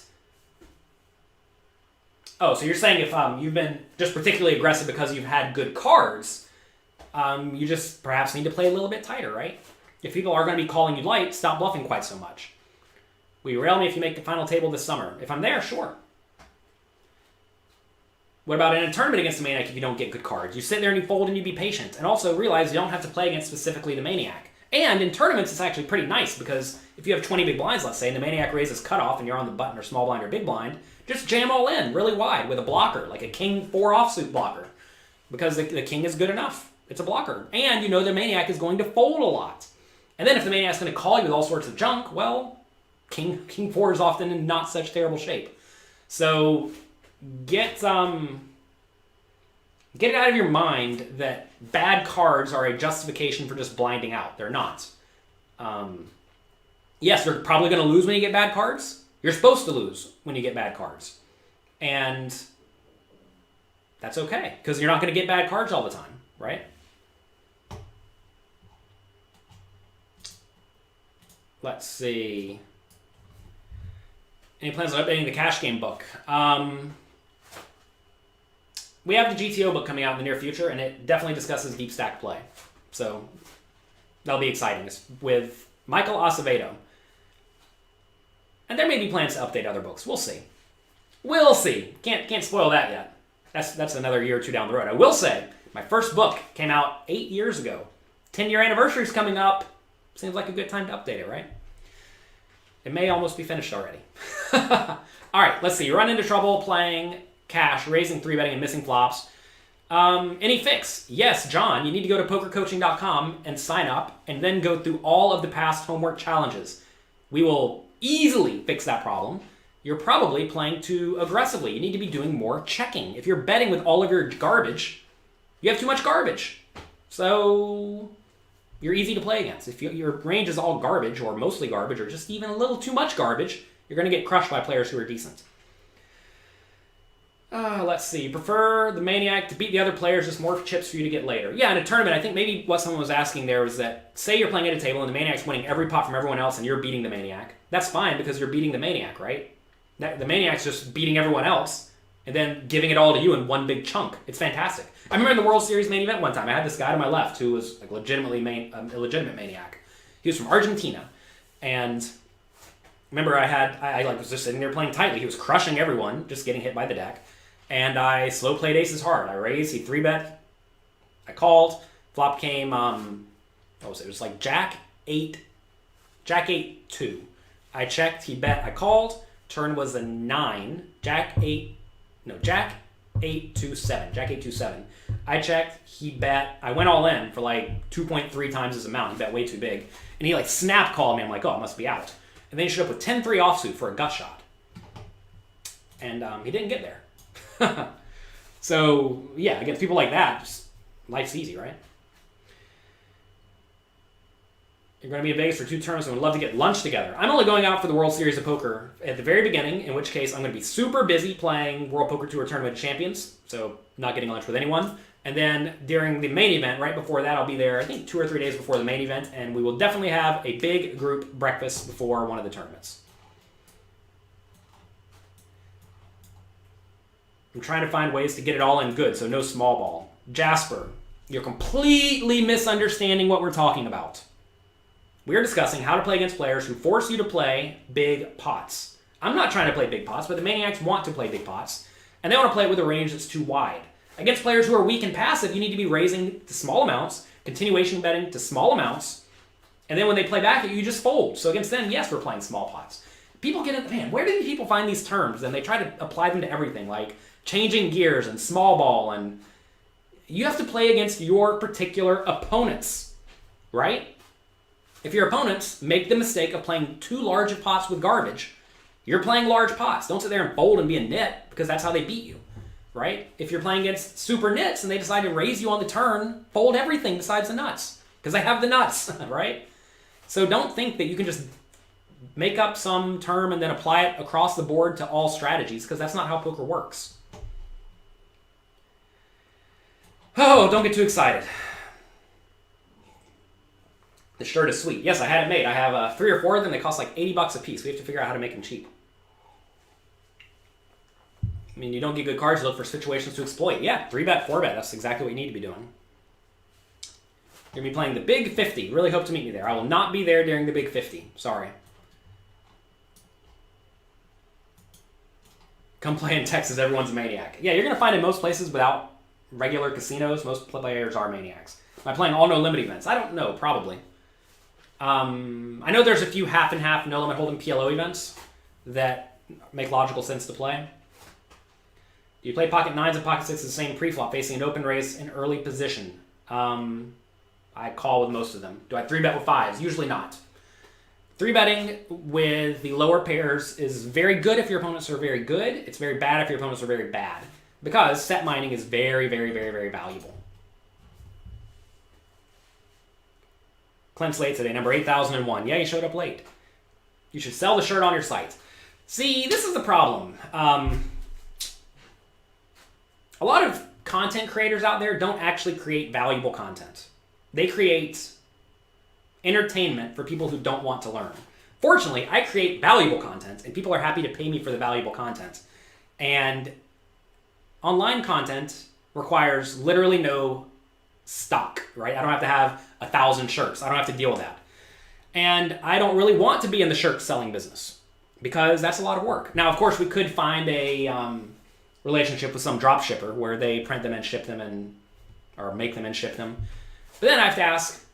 Oh, so you're saying if you've been just particularly aggressive because you've had good cards, you just perhaps need to play a little bit tighter, right? If people are going to be calling you light, stop bluffing quite so much. Will you rail me if you make the final table this summer? If I'm there, sure. What about in a tournament against the Maniac if you don't get good cards? You sit there and you fold and you be patient. And also realize you don't have to play against specifically the Maniac. And in tournaments, it's actually pretty nice because if you have 20 big blinds, let's say, and the Maniac raises cutoff and you're on the button or small blind or big blind, just jam all in really wide with a blocker, like a King 4 offsuit blocker. Because the King is good enough. It's a blocker. And you know the Maniac is going to fold a lot. And then if the Maniac's going to call you with all sorts of junk, well, King 4 is often in not such terrible shape. So get it out of your mind that bad cards are a justification for just blinding out. They're not. Yes, you're probably going to lose when you get bad cards. You're supposed to lose when you get bad cards. And that's okay, because you're not going to get bad cards all the time, right? Let's see. Any plans on updating the cash game book? We have the GTO book coming out in the near future, and it definitely discusses deep stack play. So that'll be exciting. It's with Michael Acevedo. And there may be plans to update other books. We'll see. We'll see. Can't spoil that yet. That's another year or two down the road. I will say, my first book came out 8 years ago. 10-year anniversary is coming up. Seems like a good time to update it, right? It may almost be finished already. All right, let's see. You run into trouble playing cash, raising 3-betting, and missing flops. Any fix? Yes, John, you need to go to pokercoaching.com and sign up, and then go through all of the past homework challenges. We will easily fix that problem. You're probably playing too aggressively. You need to be doing more checking. If you're betting with all of your garbage, you have too much garbage. So you're easy to play against. If your range is all garbage, or mostly garbage, or just even a little too much garbage, you're going to get crushed by players who are decent. Let's see. Prefer the Maniac to beat the other players, just more chips for you to get later. Yeah, in a tournament, I think maybe what someone was asking there was that, say you're playing at a table and the Maniac's winning every pot from everyone else and you're beating the Maniac. That's fine because you're beating the Maniac, right? The Maniac's just beating everyone else and then giving it all to you in one big chunk. It's fantastic. I remember in the World Series main event one time, I had this guy to my left who was like legitimately a legitimate Maniac. He was from Argentina. And remember I was just sitting there playing tightly. He was crushing everyone, just getting hit by the deck. And I slow played aces hard. I raised, he 3-bet. I called. Flop came, what was it? It was like Jack 8-2. I checked, he bet, I called. Turn was a 9. Jack 8-2-7. Jack 8-2-7. I checked, he bet. I went all in for like 2.3 times his amount. He bet way too big. And he like snap called me. I'm like, oh, it must be out. And then he showed up with 10-3 offsuit for a gut shot. And he didn't get there. So, yeah, against people like that, just life's easy, right? You're going to be in Vegas for 2 tournaments and would love to get lunch together. I'm only going out for the World Series of Poker at the very beginning, in which case I'm going to be super busy playing World Poker Tour Tournament of Champions, so not getting lunch with anyone. And then during the main event, right before that, I'll be there, I think 2 or 3 days before the main event, and we will definitely have a big group breakfast before one of the tournaments. I'm trying to find ways to get it all in good, so no small ball. Jasper, you're completely misunderstanding what we're talking about. We're discussing how to play against players who force you to play big pots. I'm not trying to play big pots, but the Maniacs want to play big pots, and they want to play it with a range that's too wide. Against players who are weak and passive, you need to be raising to small amounts, continuation betting to small amounts, and then when they play back at you, you just fold. So against them, yes, we're playing small pots. People get it, man, where do people find these terms? And they try to apply them to everything, like changing gears and small ball, and you have to play against your particular opponents, right? If your opponents make the mistake of playing too large of pots with garbage, you're playing large pots. Don't sit there and fold and be a nit, because that's how they beat you, right? If you're playing against super nits and they decide to raise you on the turn, fold everything besides the nuts, because they have the nuts, right? So don't think that you can just make up some term and then apply it across the board to all strategies, because that's not how poker works. Oh, don't get too excited. The shirt is sweet. Yes, I had it made. I have 3 or 4 of them. They cost like $80 a piece. We have to figure out how to make them cheap. I mean, you don't get good cards, you look for situations to exploit. Yeah, 3-bet, 4-bet. That's exactly what you need to be doing. You're going to be playing the Big 50. Really hope to meet me there. I will not be there during the Big 50. Sorry. Come play in Texas. Everyone's a maniac. Yeah, you're going to find in most places without regular casinos, most players are maniacs. Am I playing all no-limit events? I don't know, probably. I know there's a few half-and-half no-limit hold'em PLO events that make logical sense to play. Do you play pocket 9s and pocket 6s the same pre-flop, facing an open race in early position? I call with most of them. Do I 3-bet with 5s? Usually not. 3-betting with the lower pairs is very good if your opponents are very good. It's very bad if your opponents are very bad, because set mining is very, very, very, very valuable. Clem Slate today, number 8001. Yeah, you showed up late. You should sell the shirt on your site. See, this is the problem. A lot of content creators out there don't actually create valuable content. They create entertainment for people who don't want to learn. Fortunately, I create valuable content, and people are happy to pay me for the valuable content. And online content requires literally no stock, right? I don't have to have 1,000 shirts. I don't have to deal with that. And I don't really want to be in the shirt selling business because that's a lot of work. Now, of course, we could find a relationship with some drop shipper where they print them and ship them or make them and ship them. But then I have to ask,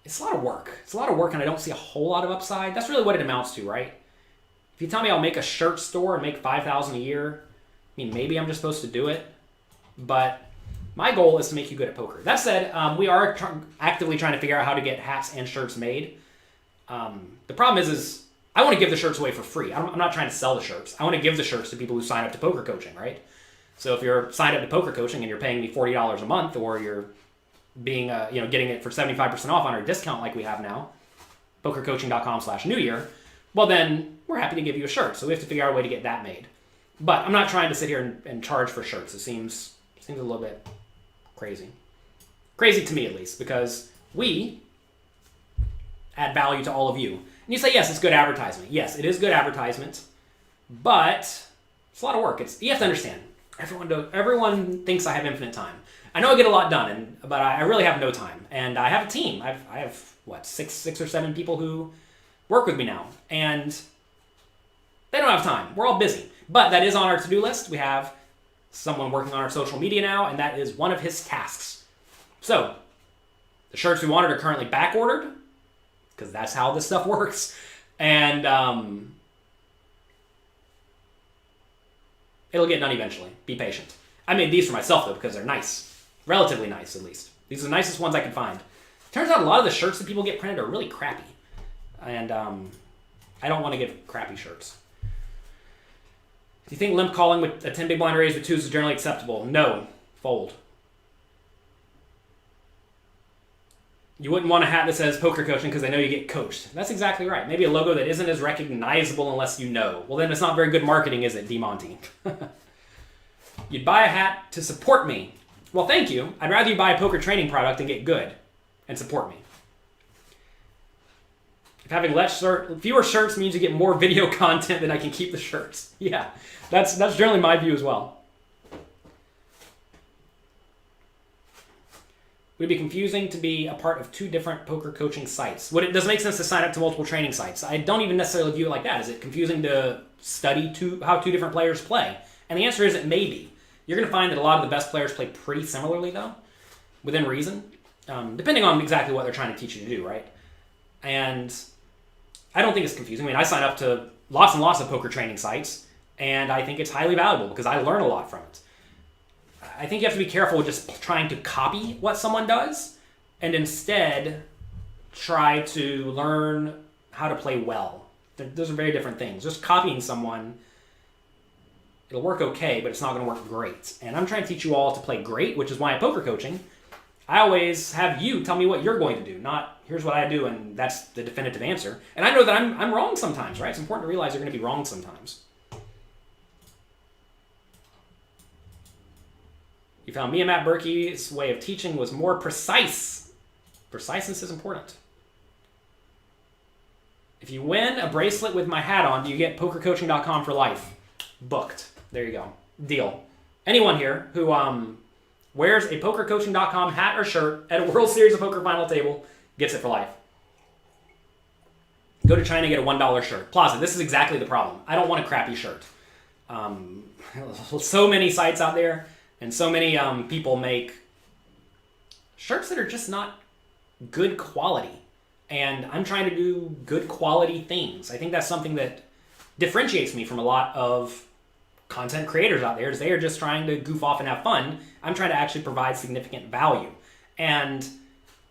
it's a lot of work. It's a lot of work, and I don't see a whole lot of upside. That's really what it amounts to, right? If you tell me I'll make a shirt store and make $5,000 a year, I mean, maybe I'm just supposed to do it. But my goal is to make you good at poker. That said, we are actively trying to figure out how to get hats and shirts made. The problem is I want to give the shirts away for free. I'm not trying to sell the shirts. I want to give the shirts to people who sign up to poker coaching, right? So if you're signed up to poker coaching and you're paying me $40 a month, or you're being, getting it for 75% off on our discount like we have now, pokercoaching.com/New Year, well then we're happy to give you a shirt. So we have to figure out a way to get that made. But I'm not trying to sit here and charge for shirts. It seems a little bit crazy. Crazy to me, at least, because we add value to all of you. And you say, yes, it's good advertisement. Yes, it is good advertisement, but it's a lot of work. You have to understand, everyone thinks I have infinite time. I know I get a lot done, but I really have no time. And I have a team. I have, six or seven people who work with me now. And they don't have time. We're all busy. But that is on our to-do list. We have someone working on our social media now, and that is one of his tasks. So, the shirts we wanted are currently back-ordered, because that's how this stuff works. And it'll get done eventually. Be patient. I made these for myself, though, because they're nice. Relatively nice, at least. These are the nicest ones I could find. Turns out a lot of the shirts that people get printed are really crappy. And I don't want to give crappy shirts. Do you think limp calling with a 10 big blind raise with twos is generally acceptable? No. Fold. You wouldn't want a hat that says poker coaching because they know you get coached. That's exactly right. Maybe a logo that isn't as recognizable unless you know. Well, then it's not very good marketing, is it, DeMonty? You'd buy a hat to support me. Well, thank you. I'd rather you buy a poker training product and get good and support me. If having fewer shirts means you get more video content, then I can keep the shirts. Yeah, that's generally my view as well. Would it be confusing to be a part of two different poker coaching sites? Does it make sense to sign up to multiple training sites? I don't even necessarily view it like that. Is it confusing to study how two different players play? And the answer is it may be. You're going to find that a lot of the best players play pretty similarly, though, within reason, depending on exactly what they're trying to teach you to do, right? And I don't think it's confusing. I mean, I sign up to lots and lots of poker training sites, and I think it's highly valuable because I learn a lot from it. I think you have to be careful with just trying to copy what someone does, and instead try to learn how to play well. Those are very different things. Just copying someone, it'll work okay, but it's not going to work great. And I'm trying to teach you all to play great, which is why at poker coaching, I always have you tell me what you're going to do, not here's what I do and that's the definitive answer. And I know that I'm wrong sometimes, right? It's important to realize you're going to be wrong sometimes. You found me and Matt Berkey's way of teaching was more precise. Preciseness is important. If you win a bracelet with my hat on, you get pokercoaching.com for life. Booked. There you go. Deal. Anyone here who wears a pokercoaching.com hat or shirt at a World Series of Poker final table gets it for life. Go to China and get a $1 shirt. Plaza, this is exactly the problem. I don't want a crappy shirt. So many sites out there and so many people make shirts that are just not good quality. And I'm trying to do good quality things. I think that's something that differentiates me from a lot of content creators out there, is they are just trying to goof off and have fun. I'm trying to actually provide significant value. And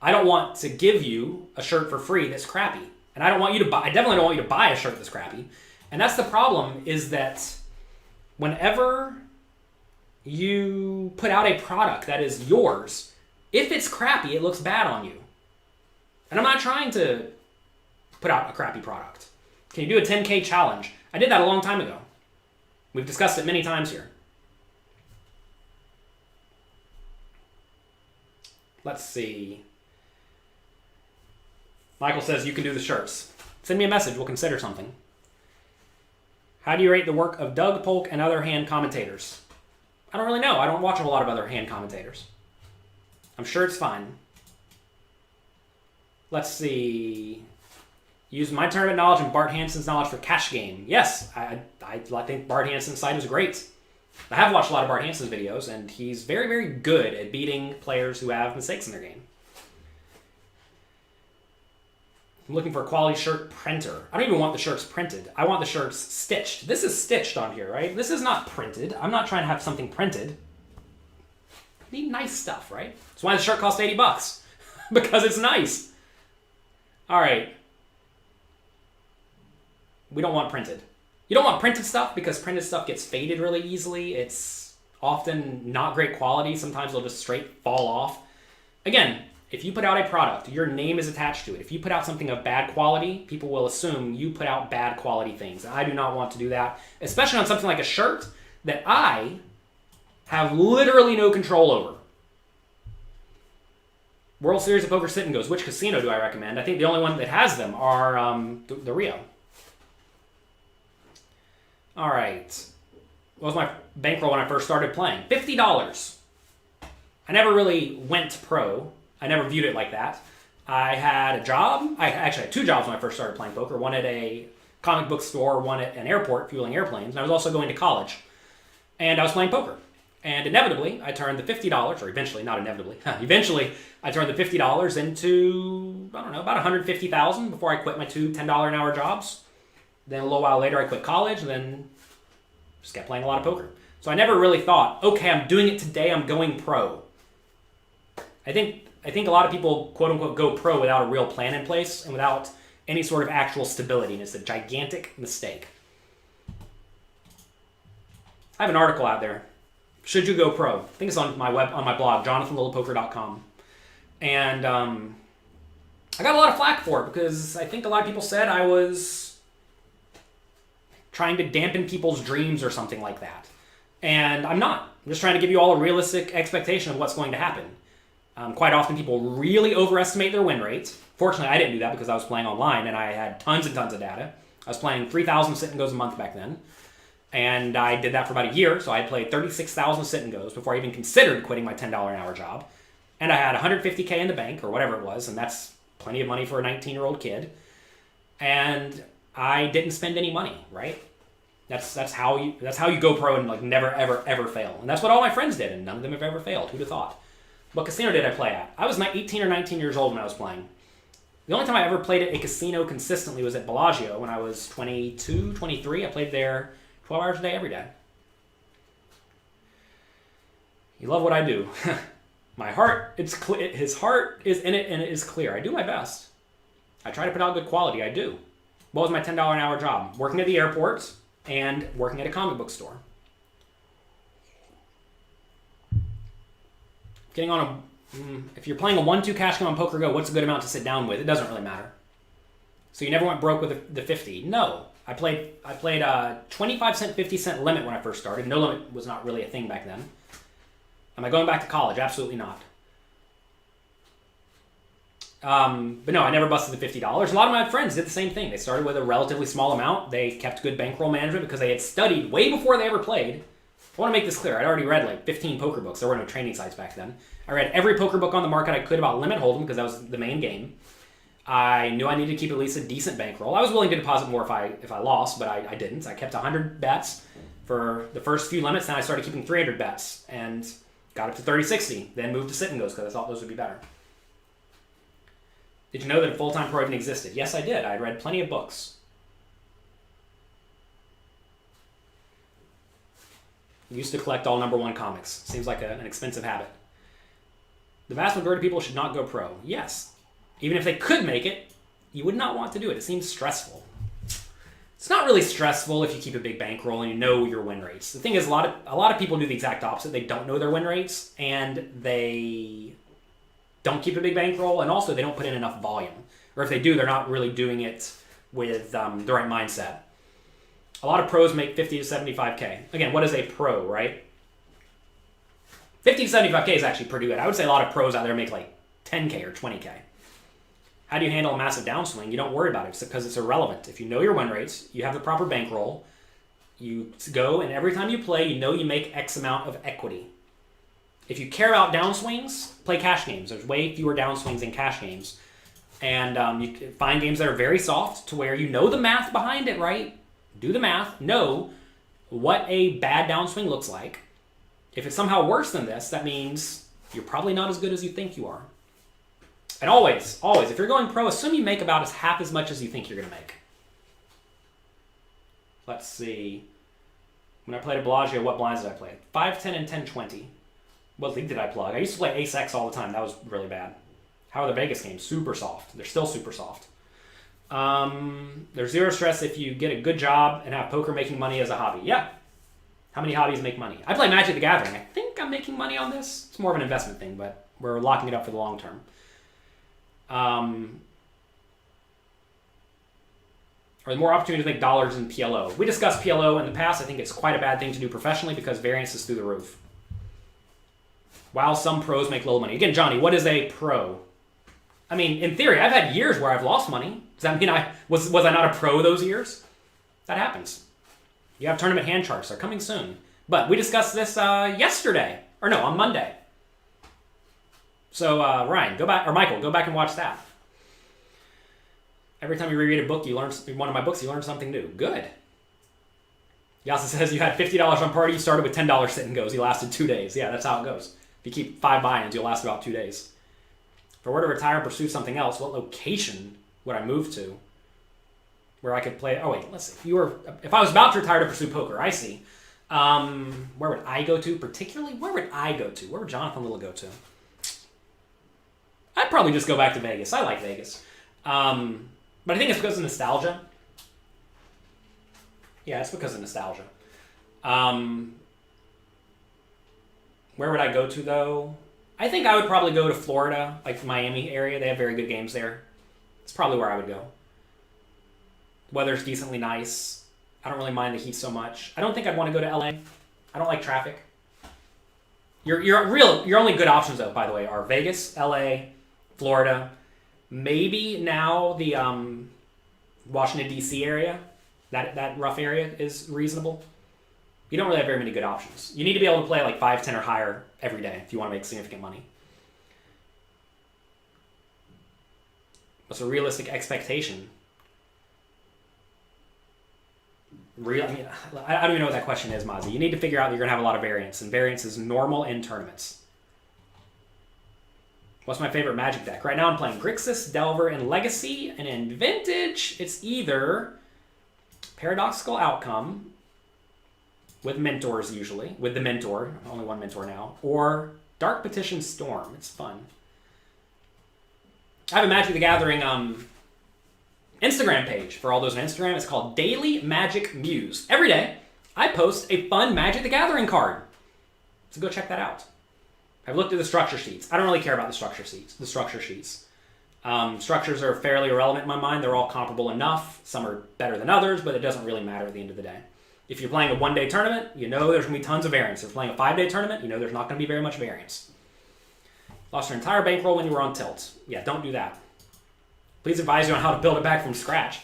I don't want to give you a shirt for free that's crappy. And I definitely don't want you to buy a shirt that's crappy. And that's the problem, is that whenever you put out a product that is yours, if it's crappy, it looks bad on you. And I'm not trying to put out a crappy product. Can you do a 10K challenge? I did that a long time ago. We've discussed it many times here. Let's see. Michael says you can do the shirts. Send me a message. We'll consider something. How do you rate the work of Doug Polk and other hand commentators? I don't really know. I don't watch a lot of other hand commentators. I'm sure it's fine. Let's see. Use my tournament knowledge and Bart Hansen's knowledge for cash game. Yes, I think Bart Hansen's site is great. I have watched a lot of Bart Hansen's videos, and he's very, very good at beating players who have mistakes in their game. I'm looking for a quality shirt printer. I don't even want the shirts printed. I want the shirts stitched. This is stitched on here, right? This is not printed. I'm not trying to have something printed. I need nice stuff, right? That's why the shirt costs $80. Because it's nice. All right. We don't want printed. You don't want printed stuff because printed stuff gets faded really easily. It's often not great quality. Sometimes it'll just straight fall off. Again, if you put out a product, your name is attached to it. If you put out something of bad quality, people will assume you put out bad quality things. I do not want to do that, especially on something like a shirt that I have literally no control over. World Series of Poker Sit and Goes. Which casino do I recommend? I think the only one that has them are the Rio. All right. What was my bankroll when I first started playing? $50. I never really went pro. I never viewed it like that. I had a job. I actually had two jobs when I first started playing poker. One at a comic book store, one at an airport fueling airplanes. And I was also going to college. And I was playing poker. And inevitably, I turned the $50, or eventually, not inevitably, eventually, I turned the $50 into, I don't know, about $150,000 before I quit my two $10 an hour jobs. Then a little while later, I quit college, and then just kept playing a lot of poker. So I never really thought, okay, I'm doing it today, I'm going pro. I think a lot of people, quote unquote, go pro without a real plan in place and without any sort of actual stability, and it's a gigantic mistake. I have an article out there. Should you go pro? I think it's on my blog, jonathanlittlepoker.com. And I got a lot of flack for it because I think a lot of people said I was trying to dampen people's dreams or something like that. And I'm not. I'm just trying to give you all a realistic expectation of what's going to happen. Quite often people really overestimate their win rates. Fortunately, I didn't do that because I was playing online and I had tons and tons of data. I was playing 3,000 sit and goes a month back then. And I did that for about a year, so I played 36,000 sit and goes before I even considered quitting my $10 an hour job. And I had $150K in the bank, or whatever it was, and that's plenty of money for a 19-year-old kid. And I didn't spend any money, right? That's how you go pro and like never ever ever fail. And that's what all my friends did, and none of them have ever failed. Who'd have thought? What casino did I play at? I was 18 or 19 years old when I was playing. The only time I ever played at a casino consistently was at Bellagio when I was 22, 23. I played there 12 hours a day, every day. You love what I do. My heart, his heart is in it and it is clear. I do my best. I try to put out good quality. I do. What was my $10 an hour job? Working at the airport and working at a comic book store. If you're playing a 1-2 cash game on Poker Go, what's a good amount to sit down with? It doesn't really matter. So you never went broke with the 50. No. I played a 25 cent, 50 cent limit when I first started. No limit was not really a thing back then. Am I going back to college? Absolutely not. But no, I never busted the $50. A lot of my friends did the same thing. They started with a relatively small amount. They kept good bankroll management because they had studied way before they ever played. I want to make this clear. I'd already read like 15 poker books. There were no training sites back then. I read every poker book on the market I could about limit hold'em because that was the main game. I knew I needed to keep at least a decent bankroll. I was willing to deposit more if I lost, but I didn't. I kept 100 bets for the first few limits. Then I started keeping 300 bets and got up to 30-60. Then moved to sit and goes because I thought those would be better. Did you know that a full-time pro even existed? Yes, I did. I read plenty of books. I used to collect all #1 comics. Seems like an expensive habit. The vast majority of people should not go pro. Yes. Even if they could make it, you would not want to do it. It seems stressful. It's not really stressful if you keep a big bankroll and you know your win rates. The thing is, a lot of people do the exact opposite. They don't know their win rates, and they don't keep a big bankroll, and also they don't put in enough volume. Or if they do, they're not really doing it with the right mindset. A lot of pros make 50 to 75K. Again, what is a pro, right? 50 to 75K is actually pretty good. I would say a lot of pros out there make like 10K or 20K. How do you handle a massive downswing? You don't worry about it because it's irrelevant. If you know your win rates, you have the proper bankroll, you go, and every time you play, you know you make X amount of equity. If you care about downswings, play cash games. There's way fewer downswings in cash games. And you can find games that are very soft to where you know the math behind it, right? Do the math. Know what a bad downswing looks like. If it's somehow worse than this, that means you're probably not as good as you think you are. And always, if you're going pro, assume you make about half as much as you think you're going to make. Let's see. When I played at Bellagio, what blinds did I play? 5, 10, and 10, 20. What league did I plug? I used to play ace-X all the time. That was really bad. How are the Vegas games? Super soft. They're still super soft. There's zero stress if you get a good job and have poker making money as a hobby. Yeah. How many hobbies make money? I play Magic the Gathering. I think I'm making money on this. It's more of an investment thing, but we're locking it up for the long term. Are there more opportunities to make dollars in PLO? We discussed PLO in the past. I think it's quite a bad thing to do professionally because variance is through the roof. While some pros make little money. Again, Johnny, what is a pro? I mean, in theory, I've had years where I've lost money. Does that mean I was I not a pro those years? That happens. You have tournament hand charts. They're coming soon. But we discussed this yesterday. Or no, on Monday. So, Ryan, go back, or Michael, go back and watch that. Every time you reread a book, you learn one of my books, you learn something new. Good. Yasa says you had $50 on party, you started with $10 sit and goes. You lasted 2 days. Yeah, that's how it goes. If you keep 5 buy-ins, you'll last about 2 days. If I were to retire and pursue something else, what location would I move to? Where I could play. Oh wait, let's see. If I was about to retire to pursue poker, I see. Where would I go to particularly? Where would I go to? Where would Jonathan Little go to? I'd probably just go back to Vegas. I like Vegas. But I think it's because of nostalgia. Yeah, it's because of nostalgia. Where would I go to, though? I think I would probably go to Florida, like the Miami area. They have very good games there. It's probably where I would go. Weather's decently nice. I don't really mind the heat so much. I don't think I'd want to go to LA. I don't like traffic. Your only good options, though, by the way, are Vegas, LA, Florida, maybe now the Washington, D.C. area. That rough area is reasonable. You don't really have very many good options. You need to be able to play like 5, 10 or higher every day if you want to make significant money. What's a realistic expectation? I don't even know what that question is, Mozzie. You need to figure out that you're going to have a lot of variance, and variance is normal in tournaments. What's my favorite Magic deck? Right now I'm playing Grixis, Delver, and Legacy, and in Vintage, it's either Paradoxical Outcome, with mentors usually, with the mentor, only one mentor now, or Dark Petition Storm. It's fun. I have a Magic the Gathering Instagram page for all those on Instagram. It's called Daily Magic Muse. Every day, I post a fun Magic the Gathering card. So go check that out. I've looked at the structure sheets. I don't really care about the structure sheets. Structures are fairly irrelevant in my mind. They're all comparable enough. Some are better than others, but it doesn't really matter at the end of the day. If you're playing a 1-day tournament, you know there's going to be tons of variance. If you're playing a 5-day tournament, you know there's not going to be very much variance. Lost your entire bankroll when you were on tilt. Yeah, don't do that. Please advise you on how to build it back from scratch.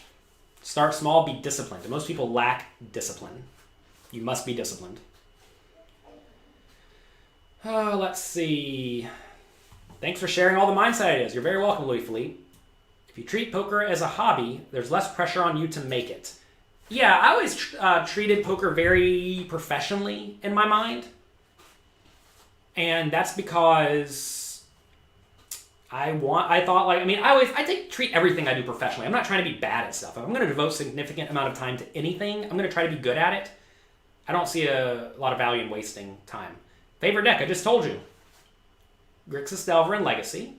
Start small, be disciplined. And most people lack discipline. You must be disciplined. Let's see. Thanks for sharing all the mindset ideas. You're very welcome, Louis Philippe. If you treat poker as a hobby, there's less pressure on you to make it. Yeah, I always treated poker very professionally in my mind. And that's because I treat everything I do professionally. I'm not trying to be bad at stuff. If I'm going to devote a significant amount of time to anything, I'm going to try to be good at it. I don't see a lot of value in wasting time. Favorite deck, I just told you. Grixis Delver in Legacy.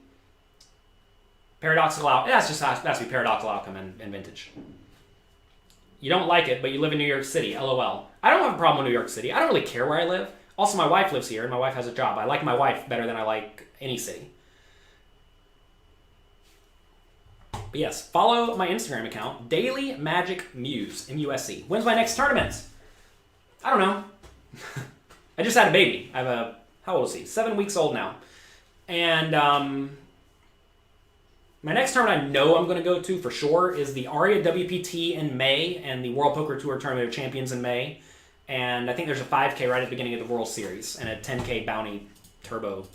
Paradoxical Outcome. That's to be Paradoxical Outcome in Vintage. You don't like it, but you live in New York City. LOL. I don't have a problem with New York City. I don't really care where I live. Also, my wife lives here, and my wife has a job. I like my wife better than I like any city. But yes, follow my Instagram account, Daily Magic Muse, M-U-S-E. When's my next tournament? I don't know. I just had a baby. I have a, how old is he? 7 weeks old now. And my next tournament I know I'm going to go to for sure is the Aria WPT in May and the World Poker Tour Tournament of Champions in May. And I think there's a 5K right at the beginning of the World Series and a 10K Bounty Turbo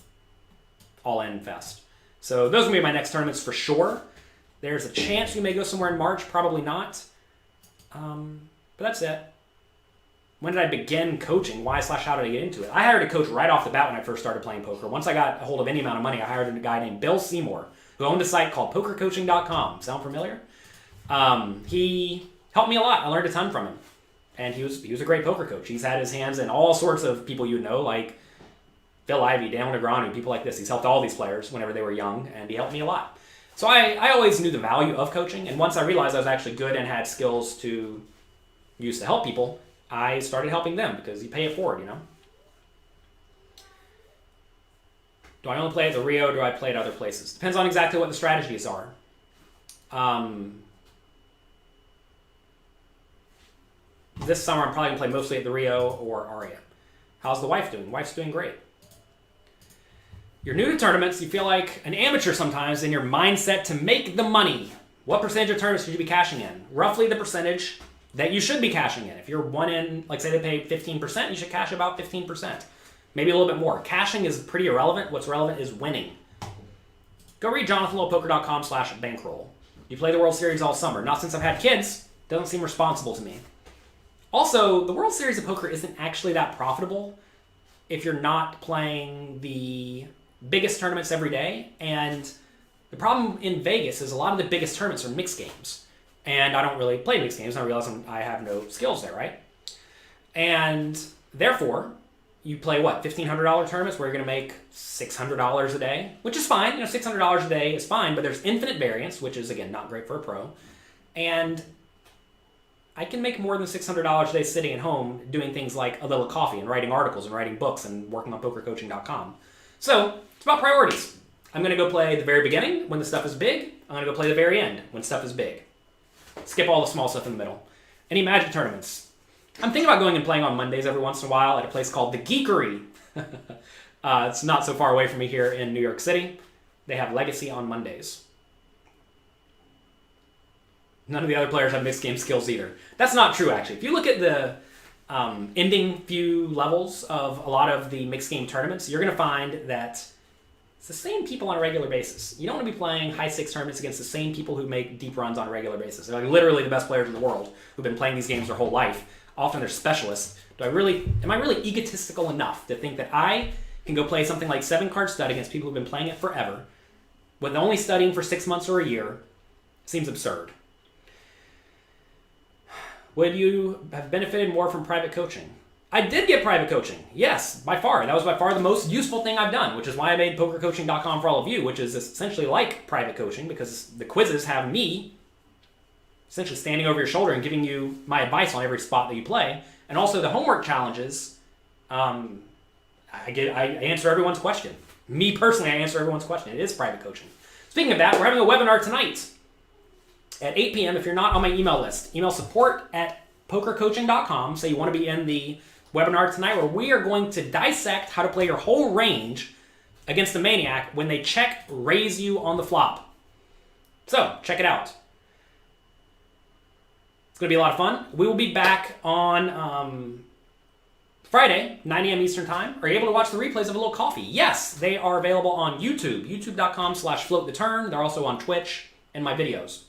All-In Fest. So those will be my next tournaments for sure. There's a chance we may go somewhere in March, probably not. But that's it. When did I begin coaching? Why/how did I get into it? I hired a coach right off the bat when I first started playing poker. Once I got a hold of any amount of money, I hired a guy named Bill Seymour, who owned a site called pokercoaching.com. Sound familiar? He helped me a lot. I learned a ton from him. And he was a great poker coach. He's had his hands in all sorts of people you know, like Phil Ivey, Daniel Negreanu, people like this. He's helped all these players whenever they were young, and he helped me a lot. So I always knew the value of coaching, and once I realized I was actually good and had skills to use to help people, I started helping them because you pay it forward, you know? Do I only play at the Rio, or do I play at other places? Depends on exactly what the strategies are. This summer, I'm probably going to play mostly at the Rio or Aria. How's the wife doing? Wife's doing great. You're new to tournaments. You feel like an amateur sometimes in your mindset to make the money. What percentage of tournaments should you be cashing in? Roughly the percentage that you should be cashing in. If you're one in, like say they pay 15%, you should cash about 15%. Maybe a little bit more. Cashing is pretty irrelevant. What's relevant is winning. Go read jonathanlowpoker.com/bankroll. You play the World Series all summer. Not since I've had kids. Doesn't seem responsible to me. Also, the World Series of Poker isn't actually that profitable if you're not playing the biggest tournaments every day. And the problem in Vegas is a lot of the biggest tournaments are mixed games. And I don't really play mixed games. And I realize I have no skills there, right? And therefore, you play what? $1,500 tournaments where you're going to make $600 a day, which is fine. You know, $600 a day is fine, but there's infinite variance, which is, again, not great for a pro. And I can make more than $600 a day sitting at home doing things like a little coffee and writing articles and writing books and working on pokercoaching.com. So it's about priorities. I'm going to go play the very beginning when the stuff is big. I'm going to go play the very end when stuff is big. Skip all the small stuff in the middle. Any Magic tournaments? I'm thinking about going and playing on Mondays every once in a while at a place called The Geekery. It's not so far away from me here in New York City. They have Legacy on Mondays. None of the other players have mixed game skills either. That's not true, actually. If you look at the ending few levels of a lot of the mixed game tournaments, you're going to find that it's the same people on a regular basis. You don't want to be playing high-stakes tournaments against the same people who make deep runs on a regular basis. They're like literally the best players in the world who've been playing these games their whole life. Often they're specialists. Am I really egotistical enough to think that I can go play something like 7-card stud against people who've been playing it forever with only studying for 6 months or a year? Seems absurd. Would you have benefited more from private coaching? I did get private coaching. Yes, by far. That was by far the most useful thing I've done, which is why I made pokercoaching.com for all of you, which is essentially like private coaching because the quizzes have me essentially standing over your shoulder and giving you my advice on every spot that you play. And also the homework challenges, I answer everyone's question. Me personally, I answer everyone's question. It is private coaching. Speaking of that, we're having a webinar tonight at 8 p.m. If you're not on my email list, email support@pokercoaching.com. Say you want to be in the webinar tonight where we are going to dissect how to play your whole range against the Maniac when they check raise you on the flop. So, check it out. It's going to be a lot of fun. We will be back on Friday, 9 a.m. Eastern Time. Are you able to watch the replays of A Little Coffee? Yes, they are available on YouTube, youtube.com/floattheturn. They're also on Twitch and my videos.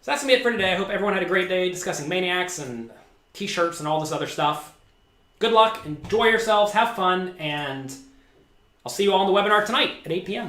So that's going to be it for today. I hope everyone had a great day discussing Maniacs and t-shirts and all this other stuff. Good luck, enjoy yourselves, have fun, and I'll see you all on the webinar tonight at 8 p.m.